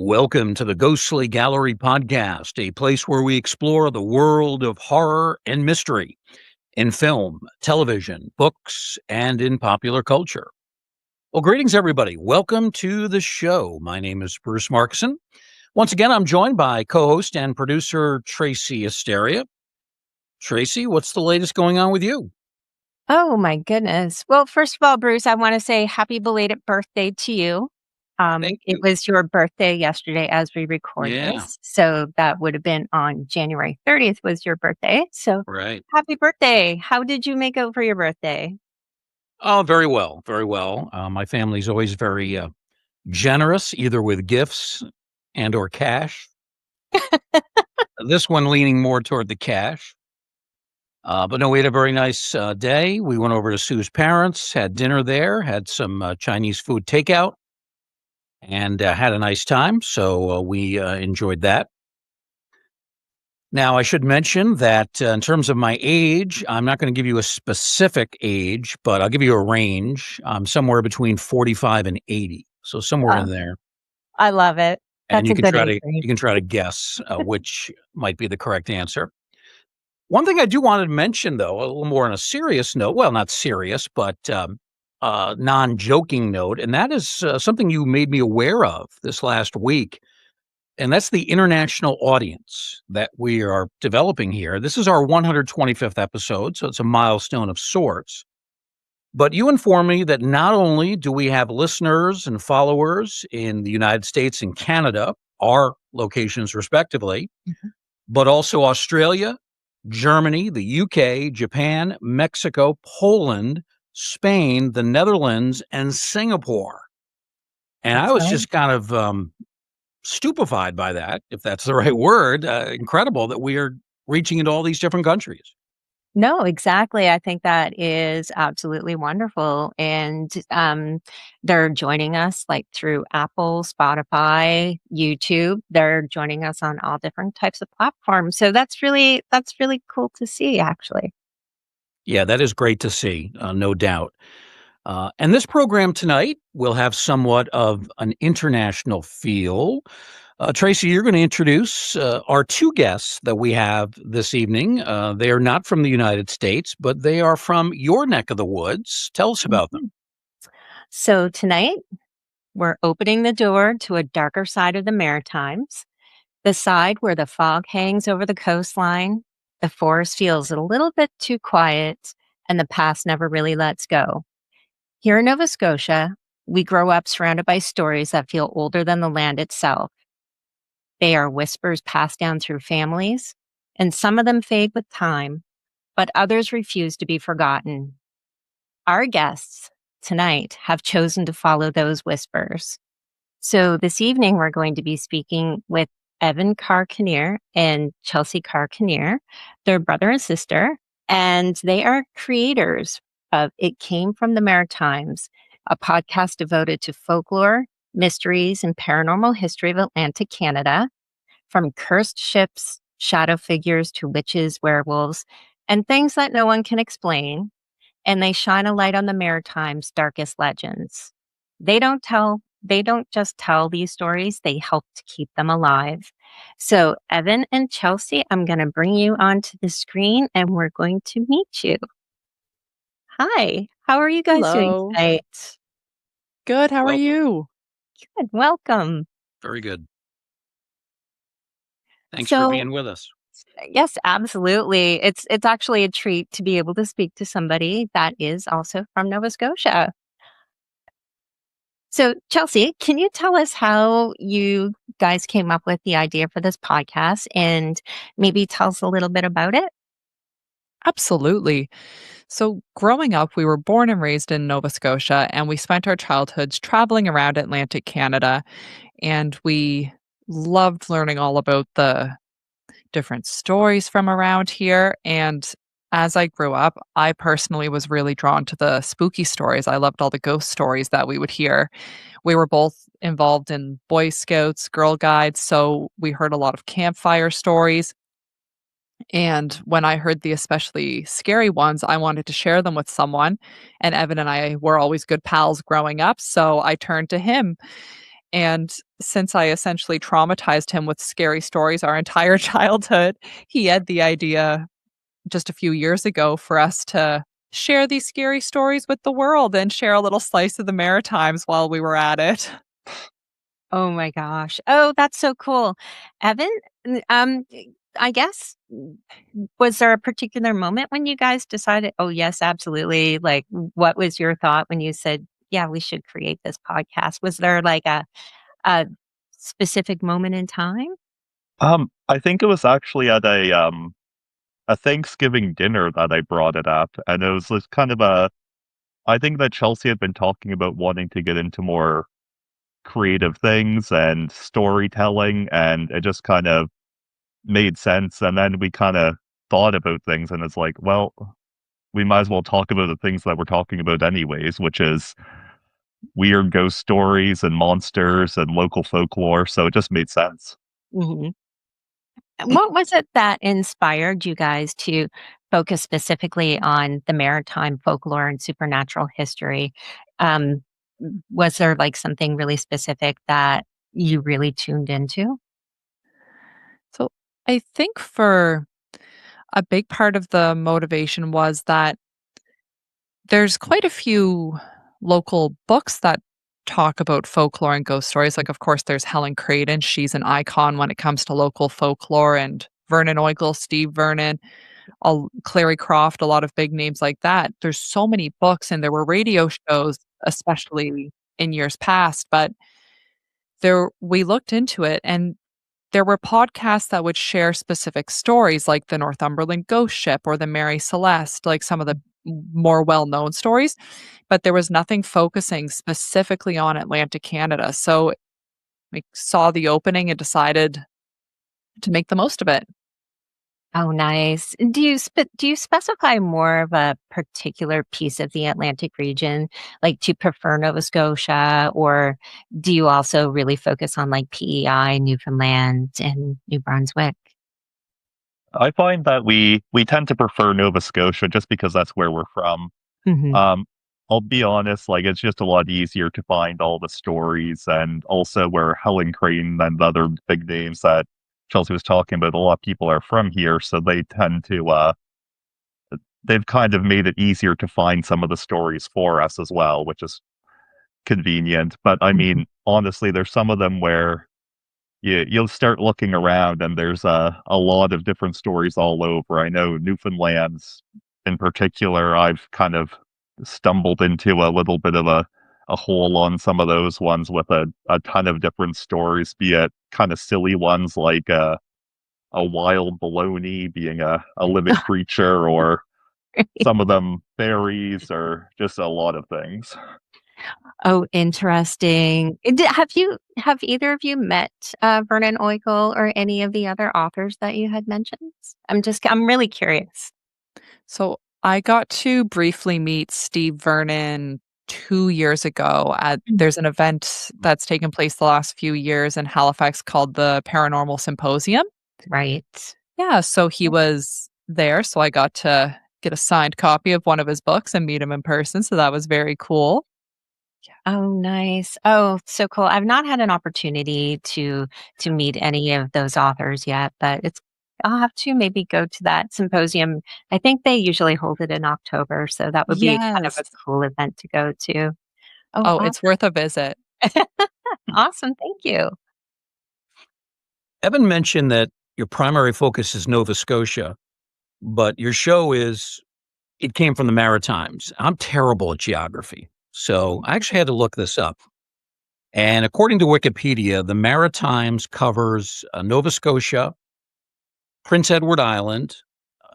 Welcome to the Ghostly Gallery Podcast, a place where we explore the world of horror and mystery in film, television, books, and in popular culture. Well, greetings, everybody. Welcome to the show. My name is Bruce Markson. Once again, I'm joined by co-host and producer Tracy Asteria. Tracy, what's the latest going on with you? Oh, my goodness. Well, first of all, Bruce, I want to say happy belated birthday to you. Thank It you. was your birthday yesterday as we record Yeah, this. So that would have been on January 30th was your birthday. So right. happy birthday. How did you make out for your birthday? Oh, very well, very well. My family's always very generous, either with gifts and or cash. This one leaning more toward the cash. But no, we had a very nice day. We went over to Sue's parents, had dinner there, had some Chinese food takeout, and had a nice time. So we enjoyed that. Now, I should mention that in terms of my age, I'm not going to give you a specific age, but I'll give you a range. I'm somewhere between 45 and 80, so somewhere Oh, in there. I love it. And That's you a can good try age to range. guess which might be the correct answer. One thing I do want to mention, though, a little more on a serious note, well, not serious, but non-joking note, and that is something you made me aware of this last week, and that's the international audience that we are developing here. This is our 125th episode, so it's a milestone of sorts. But you informed me that not only do we have listeners and followers in the United States and Canada, our locations respectively, Mhm. but also Australia, Germany, the UK, Japan, Mexico, Poland, Spain, the Netherlands, and Singapore. And I That's was right. just kind of stupefied by that, if that's the right word. Incredible that we are reaching into all these different countries. No, exactly. I think that is absolutely wonderful. And they're joining us like through Apple, Spotify, YouTube. They're joining us on all different types of platforms. So that's really cool to see, actually. Yeah, that is great to see, no doubt. And this program tonight will have somewhat of an international feel. Tracy, you're going to introduce our two guests that we have this evening. They are not from the United States, but they are from your neck of the woods. Tell us about them. Mhm. So tonight we're opening the door to a darker side of the Maritimes, the side where the fog hangs over the coastline, the forest feels a little bit too quiet, and the past never really lets go. Here in Nova Scotia, we grow up surrounded by stories that feel older than the land itself. They are whispers passed down through families, and some of them fade with time, but others refuse to be forgotten. Our guests tonight have chosen to follow those whispers. So this evening, we're going to be speaking with Evan Carr Kinnear and Chelsea Carr Kinnear. They're brother and sister, and they are creators of It Came from the Maritimes, a podcast devoted to folklore, mysteries, and paranormal history of Atlantic Canada, from cursed ships, shadow figures to witches, werewolves, and things that no one can explain. And they shine a light on the Maritime's darkest legends. They don't just tell these stories, they help to keep them alive. So, Evan and Chelsea, I'm going to bring you onto the screen and we're going to meet you. Hi, how are you guys doing Hello. tonight? Good. How are Welcome. you? Good, welcome. Very good. Thanks for So, being with us. yes, absolutely. It's actually a treat to be able to speak to somebody that is also from Nova Scotia. So, Chelsea, can you tell us how you guys came up with the idea for this podcast and maybe tell us a little bit about it? Absolutely. So, growing up, we were born and raised in Nova Scotia, and we spent our childhoods traveling around Atlantic Canada. And we loved learning all about the different stories from around here. And as I grew up, I personally was really drawn to the spooky stories. I loved all the ghost stories that we would hear. We were both involved in Boy Scouts, Girl Guides, so we heard a lot of campfire stories. And when I heard the especially scary ones, I wanted to share them with someone. And Evan and I were always good pals growing up, so I turned to him. And since I essentially traumatized him with scary stories our entire childhood, he had the idea just a few years ago for us to share these scary stories with the world and share a little slice of the Maritimes while we were at it. Oh my gosh. Oh, that's so cool. Evan, I guess, was there a particular moment when you guys decided, oh, yes, absolutely? Like, what was your thought when you said, yeah, we should create this podcast? Was there like a specific moment in time? I think it was actually at a Thanksgiving dinner that I brought it up, and it was just kind of I think that Chelsea had been talking about wanting to get into more creative things and storytelling, and it just kind of made sense. And then we kind of thought about things, and it's like, well, we might as well talk about the things that we're talking about anyways, which is weird ghost stories and monsters and local folklore. So it just made sense. Mhm. What was it that inspired you guys to focus specifically on the maritime folklore and supernatural history? Um, was there like something really specific that you really tuned into? So I think for a big part of the motivation was that there's quite a few local books that talk about folklore and ghost stories. Like, of course, there's Helen Creighton. She's an icon when it comes to local folklore, and Vernon Oigel, Steve Vernon, Clary Croft, a lot of big names like that. There's so many books, and there were radio shows, especially in years past. But we looked into it, and there were podcasts that would share specific stories like the Northumberland ghost ship or the Mary Celeste, like some of the more well-known stories, but there was nothing focusing specifically on Atlantic Canada. So we saw the opening and decided to make the most of it. Oh, nice. Do you specify more of a particular piece of the Atlantic region? Like, do you prefer Nova Scotia, or do you also really focus on like PEI, Newfoundland, and New Brunswick? I find that we tend to prefer Nova Scotia just because that's where we're from. Hmm. Um, I'll be honest, like it's just a lot easier to find all the stories, and also where Helen Creighton and the other big names that Chelsea was talking about, a lot of people are from here, so they tend to they've kind of made it easier to find some of the stories for us as well, which is convenient. But I mean, honestly, there's some of them where you'll start looking around and there's a lot of different stories all over. I know Newfoundland's in particular, I've kind of stumbled into a little bit of a hole on some of those ones with a ton of different stories, be it kind of silly ones like a wild baloney being a living creature, or some of them fairies, or just a lot of things. Oh, interesting. Have either of you met Vernon Oigel or any of the other authors that you had mentioned? I'm really curious. So I got to briefly meet Steve Vernon 2 years ago there's an event that's taken place the last few years in Halifax called the Paranormal Symposium. Right. Yeah, so he was there, so I got to get a signed copy of one of his books and meet him in person, so that was very cool. Oh, nice. Oh, so cool. I've not had an opportunity to meet any of those authors yet, but I'll have to maybe go to that symposium. I think they usually hold it in October, so that would be kind of Yes. a cool event to go to. Oh, Oh, it's worth a visit. awesome. Thank you. Evan mentioned that your primary focus is Nova Scotia, but your show it came from the Maritimes. I'm terrible at geography, so I actually had to look this up. And according to Wikipedia, the Maritimes covers Nova Scotia, Prince Edward Island,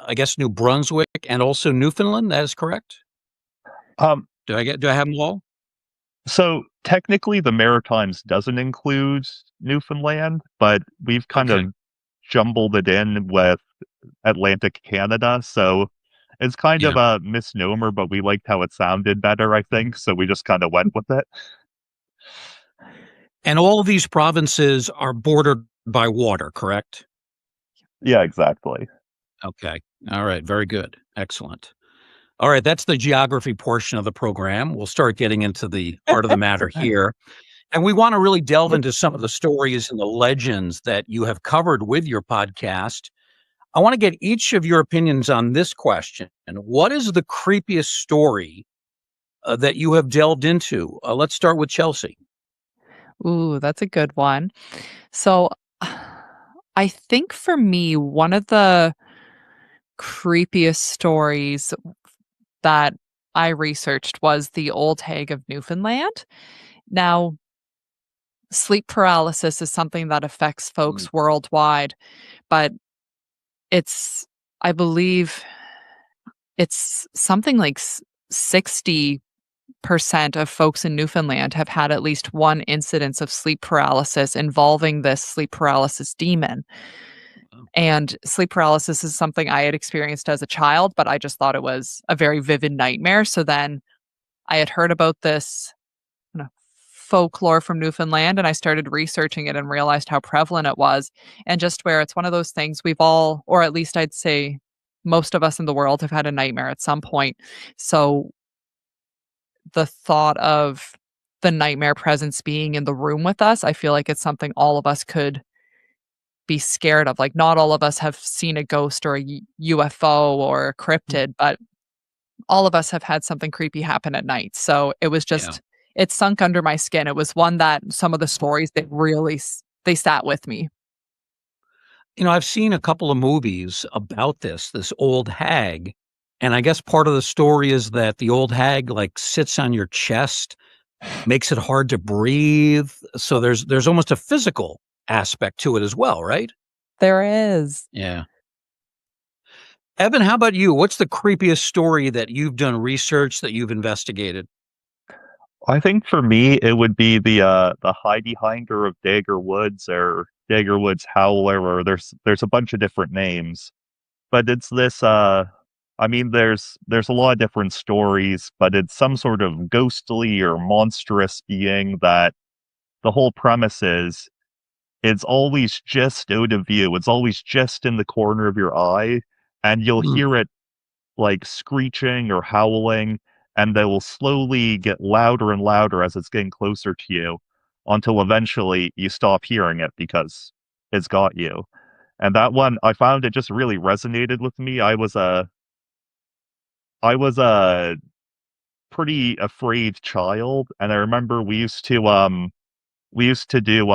I guess New Brunswick, and also Newfoundland. That is correct. Um, Do I have them all? so technically, the Maritimes doesn't include Newfoundland, but we've kind Okay. of jumbled it in with Atlantic Canada. So it's kind Yeah. of a misnomer, but we liked how it sounded better, I think. So we just kind of went with it. And all of these provinces are bordered by water, correct? Yeah, exactly. Okay. All right. Very good. Excellent. All right. That's the geography portion of the program. We'll start getting into the heart of the matter here. And we want to really delve into some of the stories and the legends that you have covered with your podcast. I want to get each of your opinions on this question. And what is the creepiest story that you have delved into? Let's start with Chelsea. Ooh, that's a good one. So, I think for me, one of the creepiest stories that I researched was the Old Hag of Newfoundland. Now, sleep paralysis is something that affects folks worldwide, but it's, I believe, it's something like 60% of folks in Newfoundland have had at least one incidence of sleep paralysis involving this sleep paralysis demon. And sleep paralysis is something I had experienced as a child, but I just thought it was a very vivid nightmare. So then I had heard about this kind of folklore from Newfoundland, and I started researching it and realized how prevalent it was. And just where it's one of those things we've all, or at least I'd say most of us in the world, have had a nightmare at some point. So the thought of the nightmare presence being in the room with us, I feel like it's something all of us could be scared of. Like, not all of us have seen a ghost or a UFO or a cryptid, but all of us have had something creepy happen at night. So it was just, it sunk under my skin. It was one that some of the stories that really, they sat with me. You know, I've seen a couple of movies about this old hag. And I guess part of the story is that the old hag like sits on your chest, makes it hard to breathe. So there's almost a physical aspect to it as well, right? There is. Yeah. Evan, how about you? What's the creepiest story that you've done research that you've investigated? I think for me it would be the Hidey-Hinder of Dagger Woods, or Dagger Woods Howler, or there's a bunch of different names. But it's this I mean there's a lot of different stories, but it's some sort of ghostly or monstrous being that the whole premise is it's always just out of view. It's always just in the corner of your eye, and you'll hear it like screeching or howling, and they will slowly get louder and louder as it's getting closer to you until eventually you stop hearing it because it's got you. And that one, I found it just really resonated with me. I was a pretty afraid child, and I remember we used to do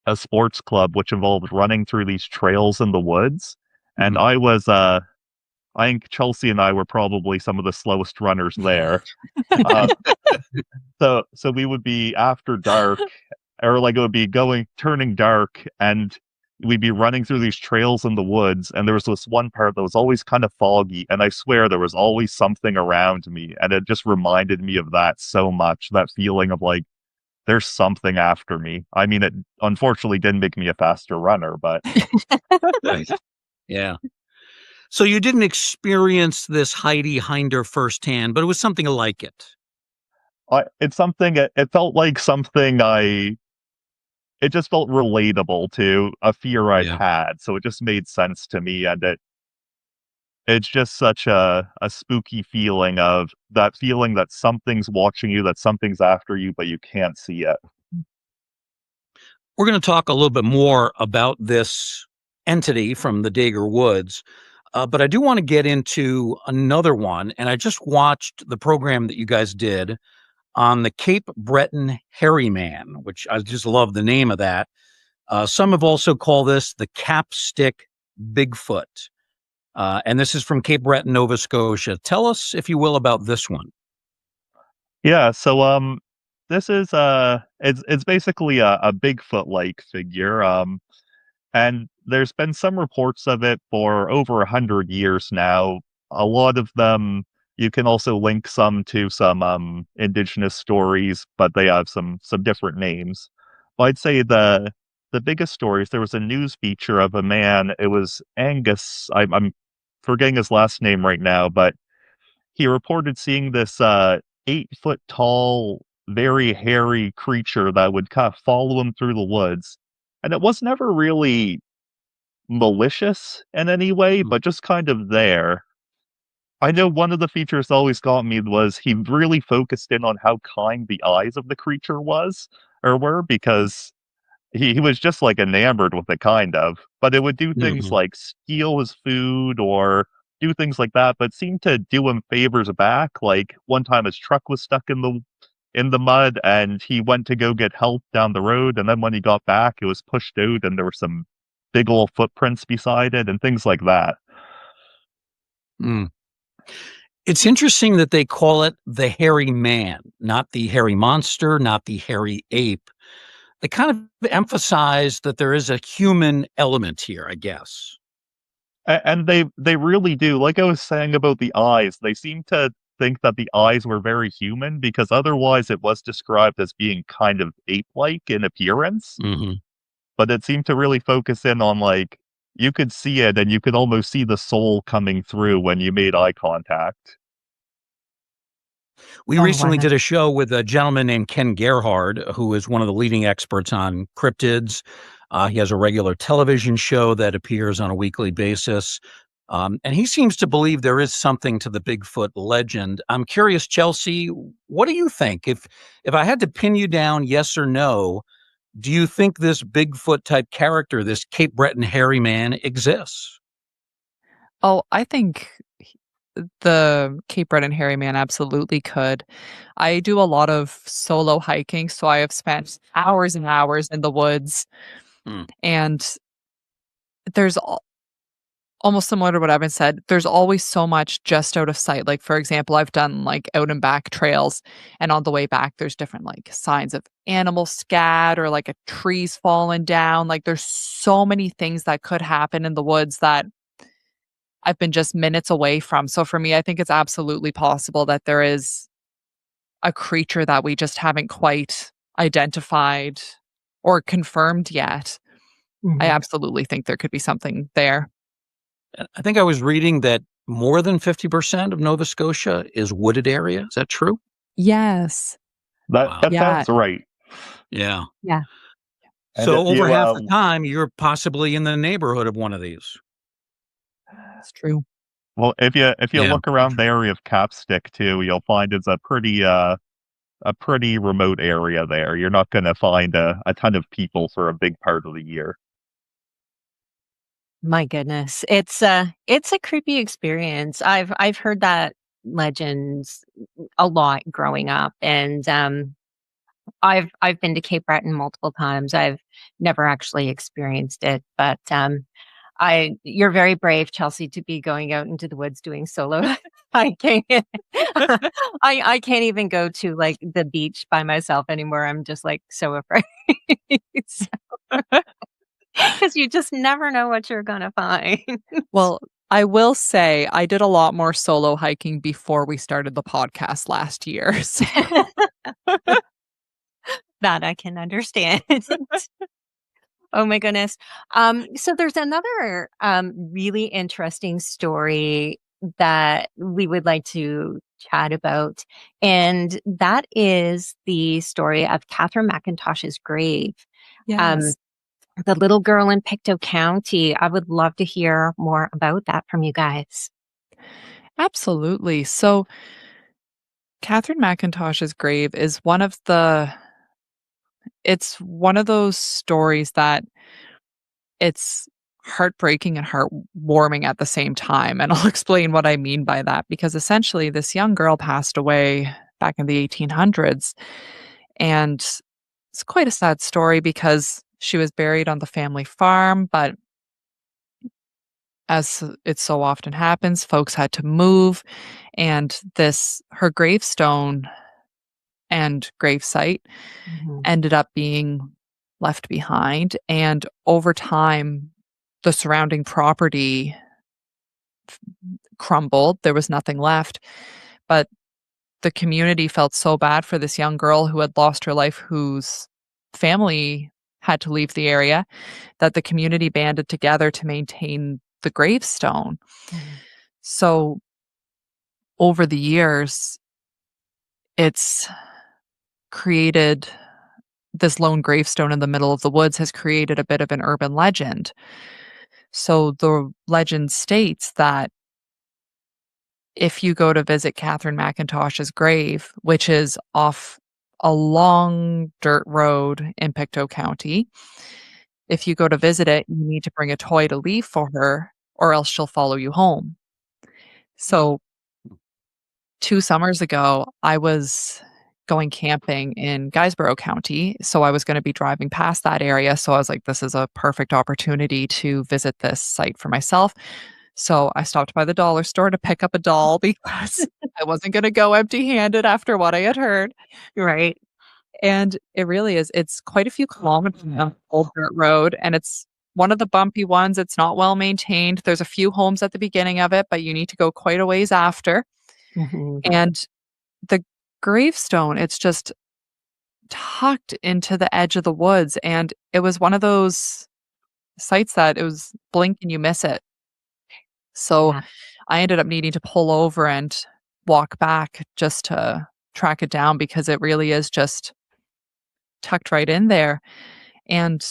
a sports club which involved running through these trails in the woods. And I think Chelsea and I were probably some of the slowest runners there. Uh, so we would be after dark, or like it would be turning dark, and we'd be running through these trails in the woods. And there was this one part that was always kind of foggy, and I swear there was always something around me, and it just reminded me of that so much. That feeling of like there's something after me. I mean, it unfortunately didn't make me a faster runner, but Right. Yeah. So you didn't experience this Hidey-Hinder firsthand, but it was something like it. it's something. It felt like something It just felt relatable to a fear I've Yeah. had, so it just made sense to me, and it's just such a spooky feeling, of that feeling that something's watching you, that something's after you, but you can't see it. We're going to talk a little bit more about this entity from the Dagger Woods, but I do want to get into another one. And I just watched the program that you guys did on the Cape Breton Hairy Man, which I just love the name of that. Some have also called this the Capstick Bigfoot. And this is from Cape Breton, Nova Scotia. Tell us, if you will, about this one. Yeah, so this is it's basically a Bigfoot-like figure, and there's been some reports of it for over 100 years now. A lot of them, you can also link some to some indigenous stories, but they have some different names. But I'd say the biggest stories, there was a news feature of a man. It was Angus. I'm forgetting his last name right now, but he reported seeing this 8 foot tall, very hairy creature that would kind of follow him through the woods. And it was never really malicious in any way, but just kind of there. I know one of the features that always got me was he really focused in on how kind the eyes of the creature were, because he was just like enamored with it, kind of. But it would do things Mhm. like steal his food or do things like that, but seemed to do him favors back. Like one time his truck was stuck in the mud and he went to go get help down the road, and then when he got back it was pushed out and there were some big old footprints beside it and things like that. Mm. It's interesting that they call it the hairy man, not the hairy monster, not the hairy ape. They kind of emphasize that there is a human element here, I guess. And they really do. Like I was saying about the eyes, they seem to think that the eyes were very human because otherwise it was described as being kind of ape-like in appearance. Mhm. But it seemed to really focus in on like you could see it and you could almost see the soul coming through when you made eye contact. We Oh, recently wow. did a show with a gentleman named Ken Gerhard, who is one of the leading experts on cryptids. He has a regular television show that appears on a weekly basis. And he seems to believe there is something to the Bigfoot legend. I'm curious, Chelsea, what do you think? If I had to pin you down, yes or no, do you think this Bigfoot type character, this Cape Breton hairy man, exists? Oh, I think the Cape Breton Hairy Man absolutely could. I do a lot of solo hiking, so I have spent hours and hours in the woods, Hmm. and there's almost similar to what Evan said, there's always so much just out of sight. Like, for example, I've done like out and back trails, and on the way back, there's different like signs of animal scat or like a tree's fallen down. Like, there's so many things that could happen in the woods that I've been just minutes away from. So for me, I think it's absolutely possible that there is a creature that we just haven't quite identified or confirmed yet. I Mhm. absolutely think there could be something there. I think I was reading that more than 50% of Nova Scotia is wooded area. Is that true? Yes. Wow. That Yeah, sounds right. Yeah. Yeah. And So if over you half the time, you're possibly in the neighborhood of one of these. it's true. well, if you Yeah. look around the area of Capstick too, you'll find it's a pretty remote area there. You're not going to find a ton of people for a big part of the year. My goodness. It's a creepy experience. I've heard that legends a lot growing up, and, I've been to Cape Breton multiple times. I've never actually experienced it, but, I you're very brave, Chelsea, to be going out into the woods doing solo hiking. I can't even go to, like, the beach by myself anymore. I'm just, like, so afraid. Because you just never know what you're gonna find. Well, I will say I did a lot more solo hiking before we started the podcast last year. So That I can understand. Oh my goodness. So there's another really interesting story that we would like to chat about, and that is the story of Catherine McIntosh's grave. Um, yes, the little girl in Pictou County. I would love to hear more about that from you guys. absolutely. So Catherine McIntosh's grave is it's one of those stories that it's heartbreaking and heartwarming at the same time, and I'll explain what I mean by that, because essentially this young girl passed away back in the 1800s, and it's quite a sad story because she was buried on the family farm, but as it so often happens, folks had to move, and this her gravestone and gravesite Mhm. ended up being left behind, and over time, the surrounding property crumbled, there was nothing left, but the community felt so bad for this young girl who had lost her life, whose family had to leave the area, that the community banded together to maintain the gravestone. Mhm. So, over the years, it's created this lone gravestone in the middle of the woods has created a bit of an urban legend. So the legend states that if you go to visit Catherine McIntosh's grave, which is off a long dirt road in Pictou County, if you go to visit it, you need to bring a toy to leave for her, or else she'll follow you home. So 2 summers ago, I was going camping in Guysborough County, so I was gonna be driving past that area, so I was like, "This is a perfect opportunity to visit this site for myself." So I stopped by the dollar store to pick up a doll because I wasn't gonna go empty-handed after what I had heard, Right. and it really is it's quite a few kilometers of old dirt road, and it's one of the bumpy ones, it's not well maintained, there's a few homes at the beginning of it, but you need to go quite a ways after, Mhm. and the gravestone, it's just tucked into the edge of the woods, and it was one of those sites that it was blink and you miss it. So Yeah. I ended up needing to pull over and walk back just to track it down because it really is just tucked right in there. And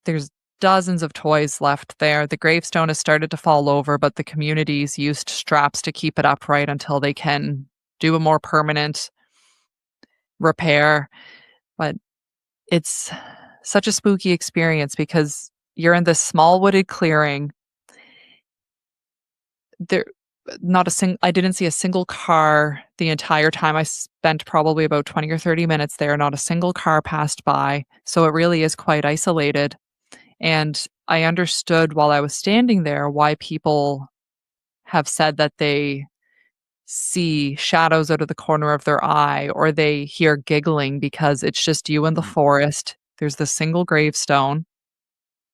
there's dozens of toys left there. The gravestone has started to fall over, but the community's used straps to keep it upright until they can do a more permanent repair. But it's such a spooky experience because you're in this small wooded clearing. There not a I didn't see a single car the entire time. I spent probably about 20 or 30 minutes there. Not a single car passed by. So it really is quite isolated. And I understood while I was standing there why people have said that they see shadows out of the corner of their eye or they hear giggling because it's just you in the forest. There's the single gravestone.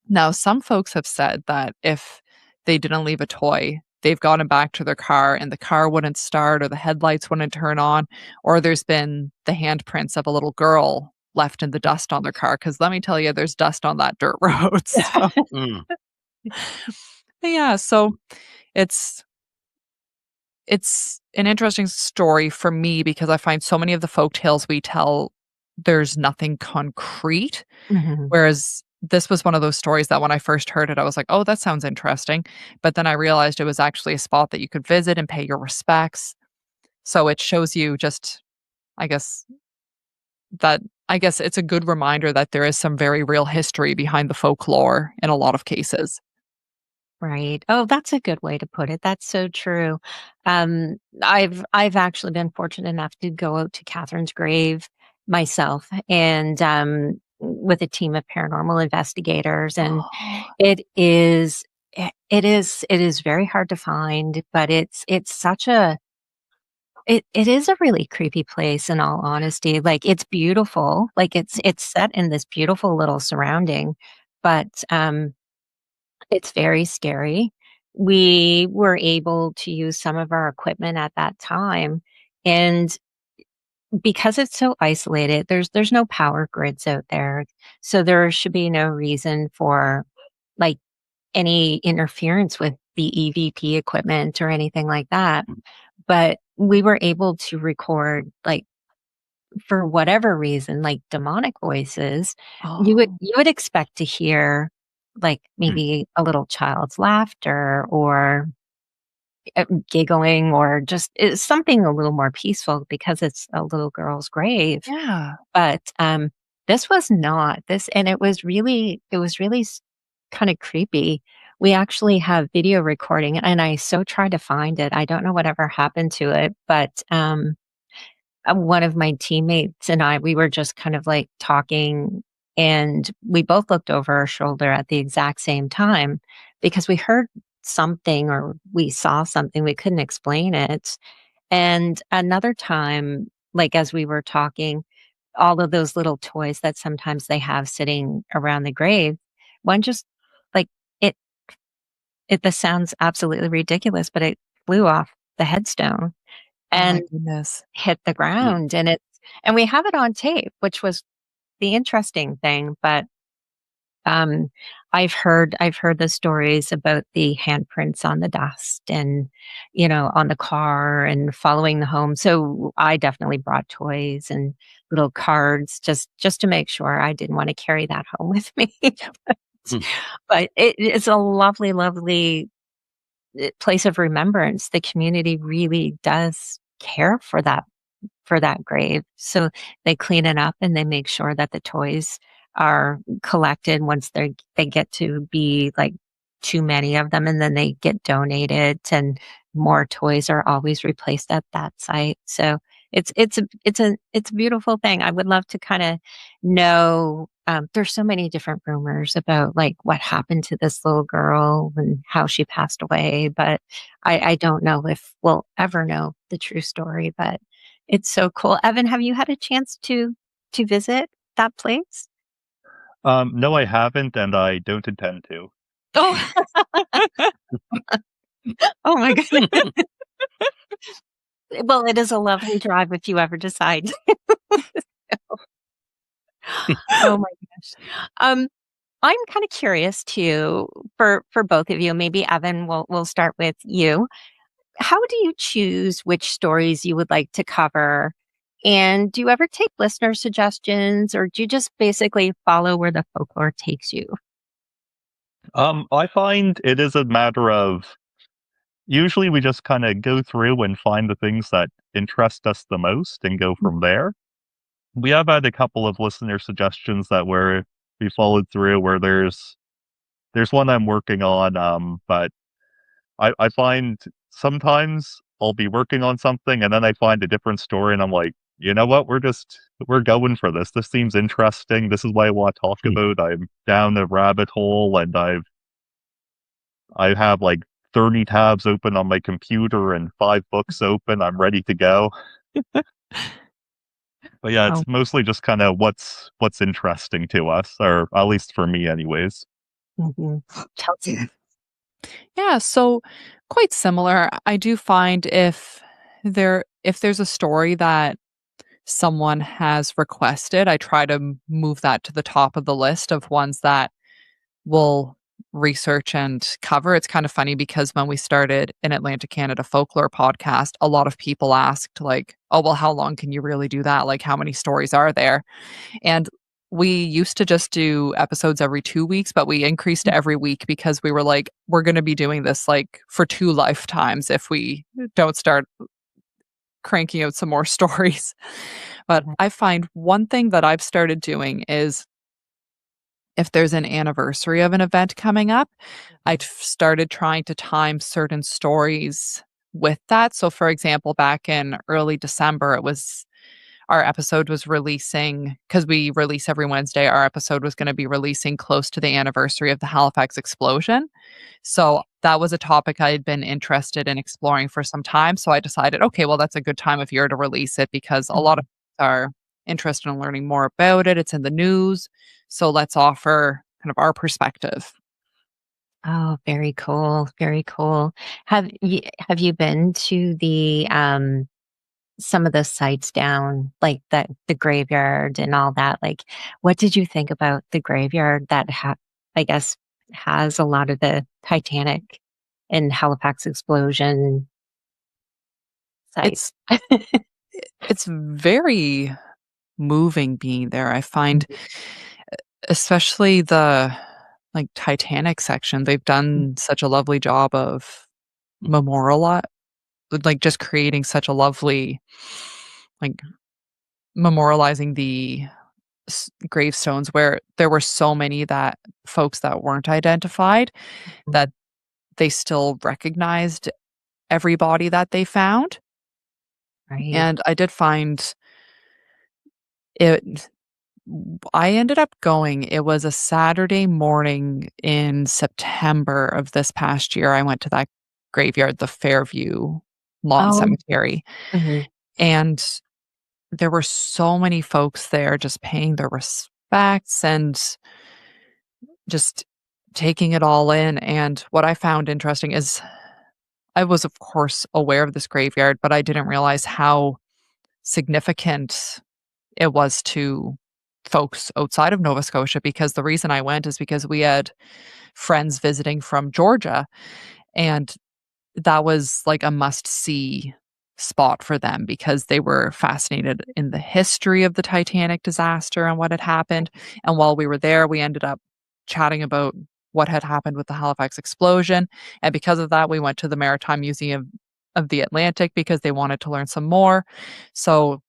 Now, some folks have said that if they didn't leave a toy, they've gotten back to their car and the car wouldn't start or the headlights wouldn't turn on, or there's been the handprints of a little girl left in the dust on their car. Because let me tell you, there's dust on that dirt road. So, Mm. yeah, so it's it's an interesting story for me because I find so many of the folk tales we tell, there's nothing concrete. Mhm. Whereas this was one of those stories that when I first heard it, I was like, "Oh, that sounds interesting." But then I realized it was actually a spot that you could visit and pay your respects. So it shows you just, I guess, that I guess it's a good reminder that there is some very real history behind the folklore in a lot of cases. Right. Oh, that's a good way to put it. That's so true. I've actually been fortunate enough to go out to Catherine's grave myself, and with a team of paranormal investigators, and Oh, it is very hard to find, but it's such a it is a really creepy place in all honesty. Like it's beautiful, like it's set in this beautiful little surrounding, but it's very scary. We were able to use some of our equipment at that time, and because it's so isolated, there's no power grids out there, so there should be no reason for, like, any interference with the EVP equipment or anything like that, but we were able to record, like, for whatever reason, like demonic voices. You would oh, you would expect to hear, like, Hmm. maybe a little child's laughter or giggling or just something a little more peaceful because it's a little girl's grave. yeah. But this was not this, and it was really kind of creepy. We actually have video recording, and I so tried to find it. I don't know whatever happened to it, but one of my teammates and I, we were just kind of like talking, and we both looked over our shoulder at the exact same time because we heard something or we saw something. We couldn't explain it. And another time, like as we were talking, all of those little toys that sometimes they have sitting around the grave, one just like it, this sounds absolutely ridiculous, but it flew off the headstone Oh my and goodness. hit the Mm. ground, and we have it on tape, which was the interesting thing, but, um, I've heard the stories about the handprints on the dust and, on the car and following the home, so I definitely brought toys and little cards just to make sure. I didn't wanna carry that home with me. Hmm. But it's a lovely, lovely place of remembrance. The community really does care for that grave. So they clean it up and they make sure that the toys are collected once they get to be like too many of them, and then they get donated, and more toys are always replaced at that site. So it's a beautiful thing. I would love to kind of know. There's so many different rumors about like what happened to this little girl and how she passed away, but I don't know if we'll ever know the true story. But it's so cool. Evan, have you had a chance to visit that place? No, I haven't, and I don't intend to. Oh, oh my goodness. Well, it is a lovely drive if you ever decide. Oh my gosh. I'm kind of curious too for both of you. Maybe Evan, we'll start with you. How do you choose which stories you would like to cover? And do you ever take listener suggestions, or do you just basically follow where the folklore takes you? I find it is a matter of usually we just kind of go through and find the things that interest us the most and go from there. We have had a couple of listener suggestions that we followed through where there's one I'm working on, but I find sometimes I'll be working on something and then I find a different story and I'm like, you know what, we're going for this. This seems interesting. This is what I want to talk about. I'm down the rabbit hole and I have like 30 tabs open on my computer and 5 books open. I'm ready to go. But yeah, it's mostly just kind of what's interesting to us, or at least for me anyways. Mm-hmm. Yeah, so quite similar. I do find if there's a story that someone has requested, I try to move that to the top of the list of ones that we'll research and cover. It's kind of funny because when we started an Atlantic Canada folklore podcast, a lot of people asked like, "Oh, well, how long can you really do that? Like, how many stories are there?" And we used to just do episodes every 2 weeks, but we increased to every week because we were like, we're going to be doing this like for 2 lifetimes if we don't start cranking out some more stories. But I find one thing that I've started doing is if there's an anniversary of an event coming up, I've started trying to time certain stories with that. So, for example, back in early December, our episode was releasing, because we release every Wednesday, our episode was going to be releasing close to the anniversary of the Halifax explosion. So that was a topic I had been interested in exploring for some time. So I decided, okay, well, that's a good time of year to release it because a lot of people are interested in learning more about it. It's in the news. So let's offer kind of our perspective. Oh, very cool. Very cool. Have you been to the some of the sites down like the graveyard and all that? Like, what did you think about the graveyard that I guess has a lot of the Titanic and Halifax explosion sites? It's very moving being there. I find especially the like Titanic section, they've done such a lovely job of like just creating such a lovely like memorializing the gravestones where there were so many that folks that weren't identified that they still recognized every body that they found. Right. And I did find it I ended up going. It was a Saturday morning in September of this past year. I went to that graveyard, the Fairview Lawn Cemetery. Mhm. And there were so many folks there just paying their respects and just taking it all in. And what I found interesting is I was, of course, aware of this graveyard, but I didn't realize how significant it was to folks outside of Nova Scotia, because the reason I went is because we had friends visiting from Georgia, and that was like a must-see spot for them because they were fascinated in the history of the Titanic disaster and what had happened. And while we were there, we ended up chatting about what had happened with the Halifax explosion. And because of that, we went to the Maritime Museum of the Atlantic because they wanted to learn some more. So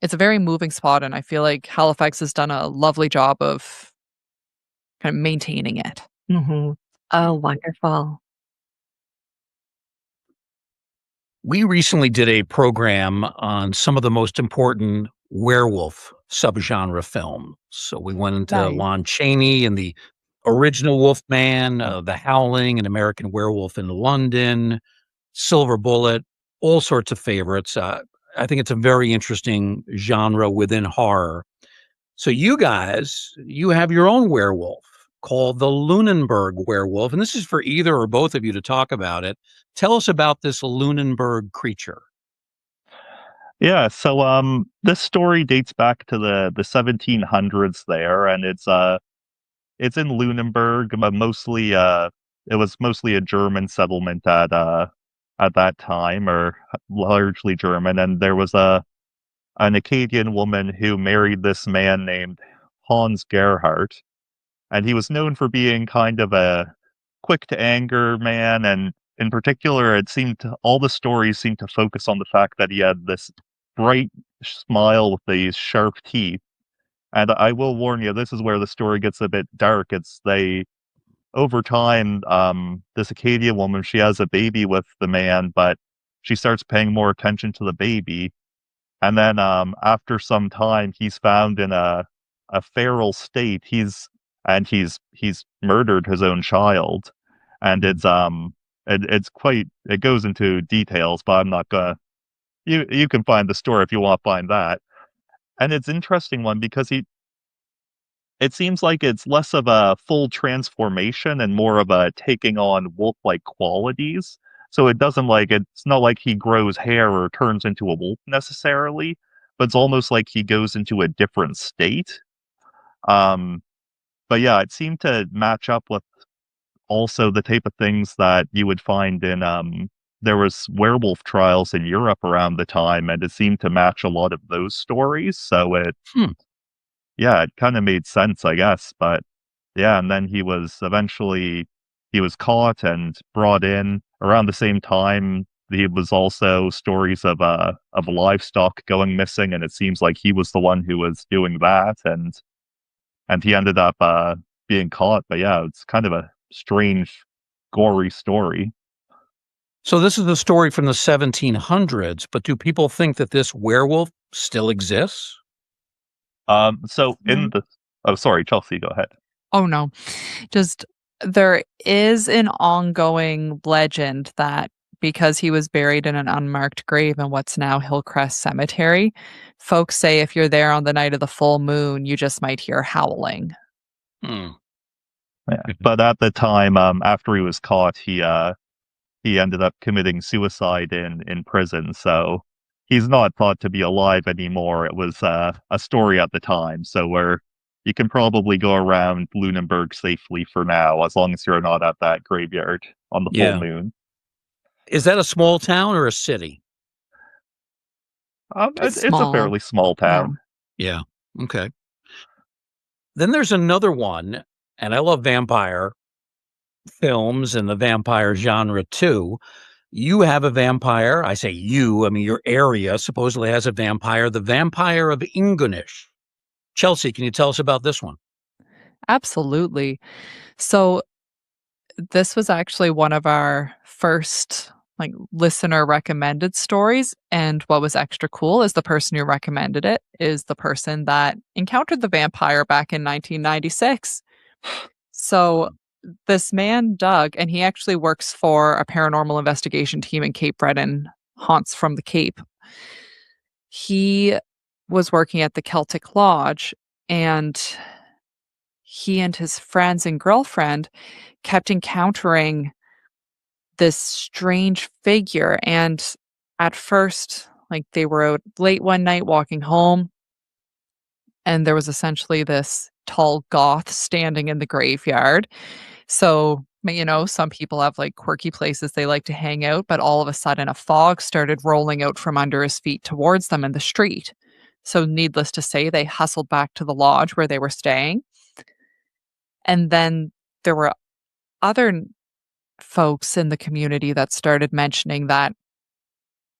it's a very moving spot, and I feel like Halifax has done a lovely job of kind of maintaining it. Mhm. Oh, wonderful. We recently did a program on some of the most important werewolf subgenre films. So we went into Nice. Lon Chaney and the original Wolfman, The Howling, An American Werewolf in London, Silver Bullet, all sorts of favorites. I think it's a very interesting genre within horror. So you guys, you have your own werewolf called the Lunenburg Werewolf, and this is for either or both of you to talk about it. Tell us about this Lunenburg creature. Yeah, so this story dates back to the 1700s there, and it's in Lunenburg, but mostly it was mostly a German settlement at that time, or largely German, and there was an Acadian woman who married this man named Hans Gerhardt, and he was known for being kind of a quick to anger man, and in particular, all the stories seemed to focus on the fact that he had this bright smile with these sharp teeth. And I will warn you, this is where the story gets a bit dark. Over time, this Acadian woman, she has a baby with the man, but she starts paying more attention to the baby. And then after some time, he's found in a feral state. He's murdered his own child, and it goes into details, but I'm not gonna. You can find the story if you want to find that. And it's interesting one because it seems like it's less of a full transformation and more of a taking on wolf-like qualities. So it's not like he grows hair or turns into a wolf necessarily, but it's almost like he goes into a different state. Um, but yeah, it seemed to match up with also the type of things that you would find in there was werewolf trials in Europe around the time, and it seemed to match a lot of those stories. So Hmm. yeah, it kind of made sense, I guess. But yeah, and then he was caught and brought in around the same time. He was also stories of livestock going missing, and it seems like he was the one who was doing that, and he ended up being caught. But yeah, it's kind of a strange, gory story. So this is a story from the 1700s, but do people think that this werewolf still exists? So in the oh, sorry, Chelsea, go ahead. Oh, no. Just there is an ongoing legend that because he was buried in an unmarked grave in what's now Hillcrest Cemetery, folks say if you're there on the night of the full moon, you just might hear howling. Hmm. Yeah. But at the time, after he was caught, he ended up committing suicide in prison. So he's not thought to be alive anymore. It was a story at the time. So you can probably go around Lunenburg safely for now, as long as you're not at that graveyard on the full Yeah. moon. Is that a small town or a city? It's It's a small. fairly small town. Yeah. Okay. Then there's another one, and I love vampire films and the vampire genre too. You have a vampire. I say you, I mean, your area supposedly has a vampire, the Vampire of Ingonish. Chelsea, can you tell us about this one? Absolutely. So this was actually one of our first like listener recommended stories, and what was extra cool is the person who recommended it is the person that encountered the vampire back in 1996. So this man Doug, and he actually works for a paranormal investigation team in Cape Breton, haunts from the Cape. He was working at the Celtic Lodge, and he and his friends and girlfriend kept encountering this strange figure. And at first, like they were out late one night walking home, and there was essentially this tall goth standing in the graveyard. So, some people have like quirky places they like to hang out, but all of a sudden a fog started rolling out from under his feet towards them in the street. So, needless to say, they hustled back to the lodge where they were staying. And then there were other folks in the community that started mentioning that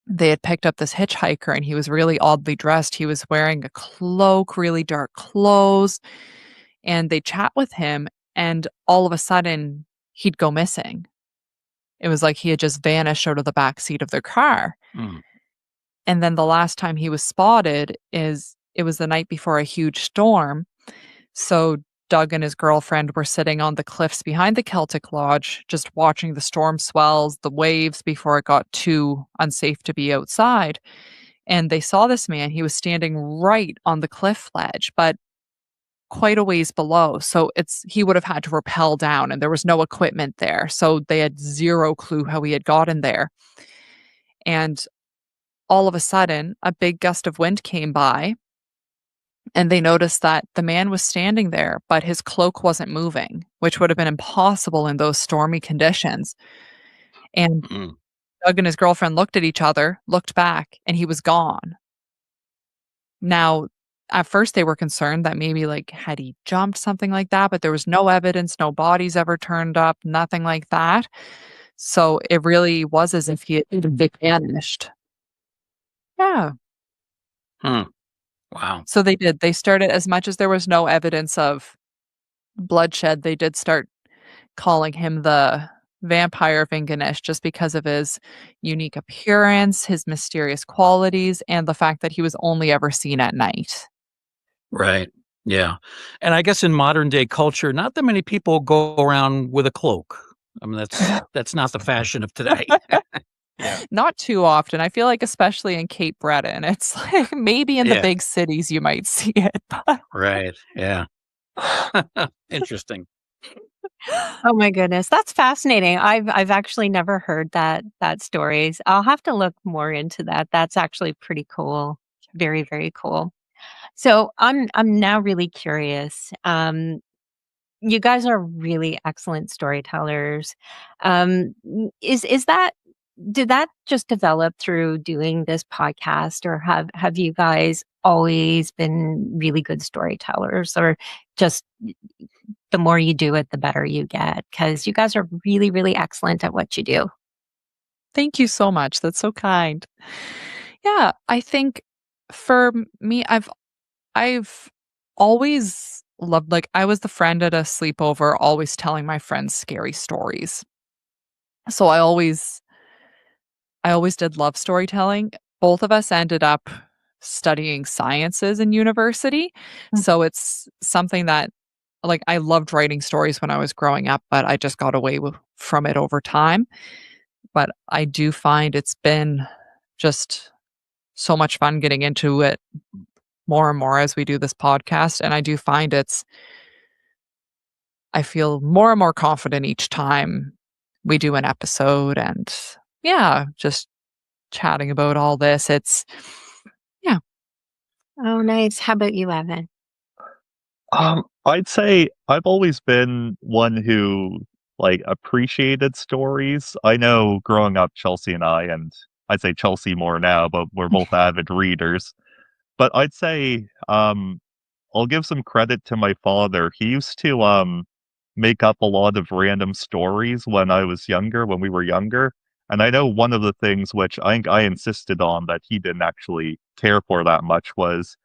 they had picked up this hitchhiker and he was really oddly dressed. He was wearing a cloak, really dark clothes, and they chat with him, and all of a sudden he'd go missing. It was like he had just vanished out of the back seat of their car. Mm. And then the last time he was spotted it was the night before a huge storm. So Doug and his girlfriend were sitting on the cliffs behind the Celtic Lodge, just watching the storm swells, the waves before it got too unsafe to be outside. And they saw this man. He was standing right on the cliff ledge, but quite a ways below. So he would have had to rappel down, and there was no equipment there. So they had zero clue how he had gotten there. And all of a sudden, a big gust of wind came by, and they noticed that the man was standing there, but his cloak wasn't moving, which would have been impossible in those stormy conditions. And Mm. Doug and his girlfriend looked at each other, looked back, and he was gone. Now, at first they were concerned that maybe had he jumped, something like that, but there was no evidence, no bodies ever turned up, nothing like that. So it really was as if he had vanished. Yeah. Wow. So they did. They started, as much as there was no evidence of bloodshed, they did start calling him the Vampire of Ingonish just because of his unique appearance, his mysterious qualities, and the fact that he was only ever seen at night. Right. Yeah. And I guess in modern day culture, not that many people go around with a cloak. I mean, that's not the fashion of today. Yeah. Not too often. I feel like especially in Cape Breton, it's like maybe in the big cities you might see it. But Right. Yeah. Interesting. Oh my goodness, that's fascinating. I've actually never heard that stories. I'll have to look more into that. That's actually pretty cool. Very, very cool. So I'm now really curious. You guys are really excellent storytellers. Is that did that just develop through doing this podcast, or have you guys always been really good storytellers, or just the more you do it, the better you get? Because you guys are really, really excellent at what you do. thank you so much. That's so kind. Yeah, I think for me, I've always loved, I was the friend at a sleepover always telling my friends scary stories. So I always did love storytelling. Both of us ended up studying sciences in university. Mm. So it's something that I loved writing stories when I was growing up, but I just got away from it over time. But I do find it's been just so much fun getting into it more and more as we do this podcast. And I do find I feel more and more confident each time we do an episode, and yeah, just chatting about all this. Yeah. Oh, nice. How about you, Evan? I'd say I've always been one who appreciated stories. I know growing up, Chelsea and and I'd say Chelsea more now, but we're both avid readers. But I'd say I'll give some credit to my father. He used to make up a lot of random stories when we were younger. And I know one of the things which I think I insisted on that he didn't actually care for that much was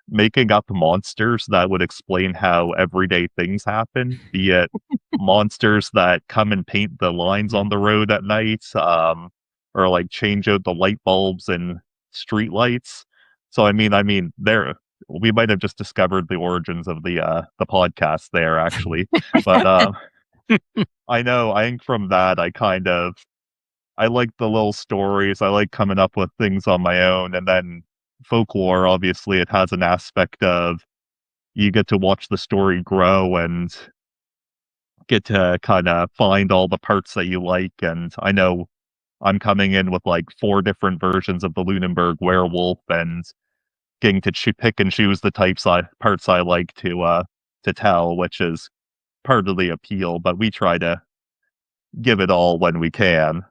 making up monsters that would explain how everyday things happen, be it monsters that come and paint the lines on the road at night, or change out the light bulbs and street lights. So I mean, there we might have just discovered the origins of the podcast there, actually. But I think from that I like the little stories. I like coming up with things on my own, and then folklore, obviously, it has an aspect of you get to watch the story grow and get to kind of find all the parts that you like. And I know I'm coming in with 4 different versions of the Lunenburg Werewolf and getting to pick and choose the parts I like to tell, which is part of the appeal. But we try to give it all when we can.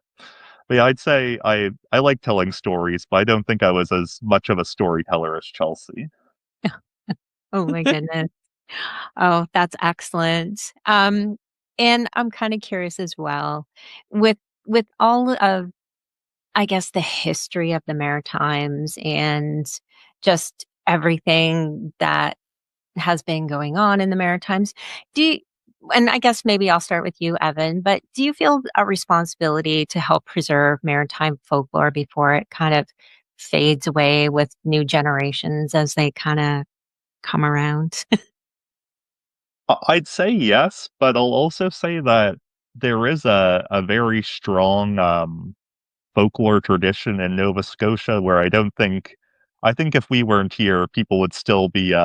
But yeah, I'd say I like telling stories, but I don't think I was as much of a storyteller as Chelsea. Oh my goodness. Oh, that's excellent. And I'm kinda curious as well, with all of, I guess, the history of the Maritimes and just everything that has been going on in the Maritimes, do you and I guess maybe I'll start with you, Evan, but do you feel a responsibility to help preserve maritime folklore before it kind of fades away with new generations as they kinda come around? I'd say yes, but I'll also say that there is a very strong folklore tradition in Nova Scotia where I think if we weren't here, people would still be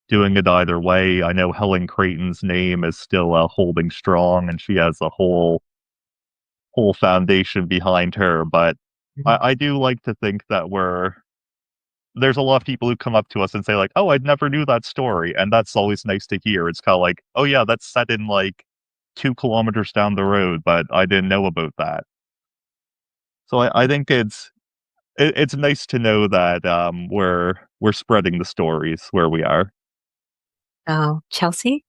doing it either way. I know Helen Creighton's name is still holding strong, and she has a whole foundation behind her. But Mhm. I do like to think that there's a lot of people who come up to us and say like, "Oh, I never knew that story," and that's always nice to hear. It's kind of like, "Oh yeah, that's set in like 2 kilometers down the road, but I didn't know about that." So I think it's nice to know that we're spreading the stories where we are. Oh, Chelsea?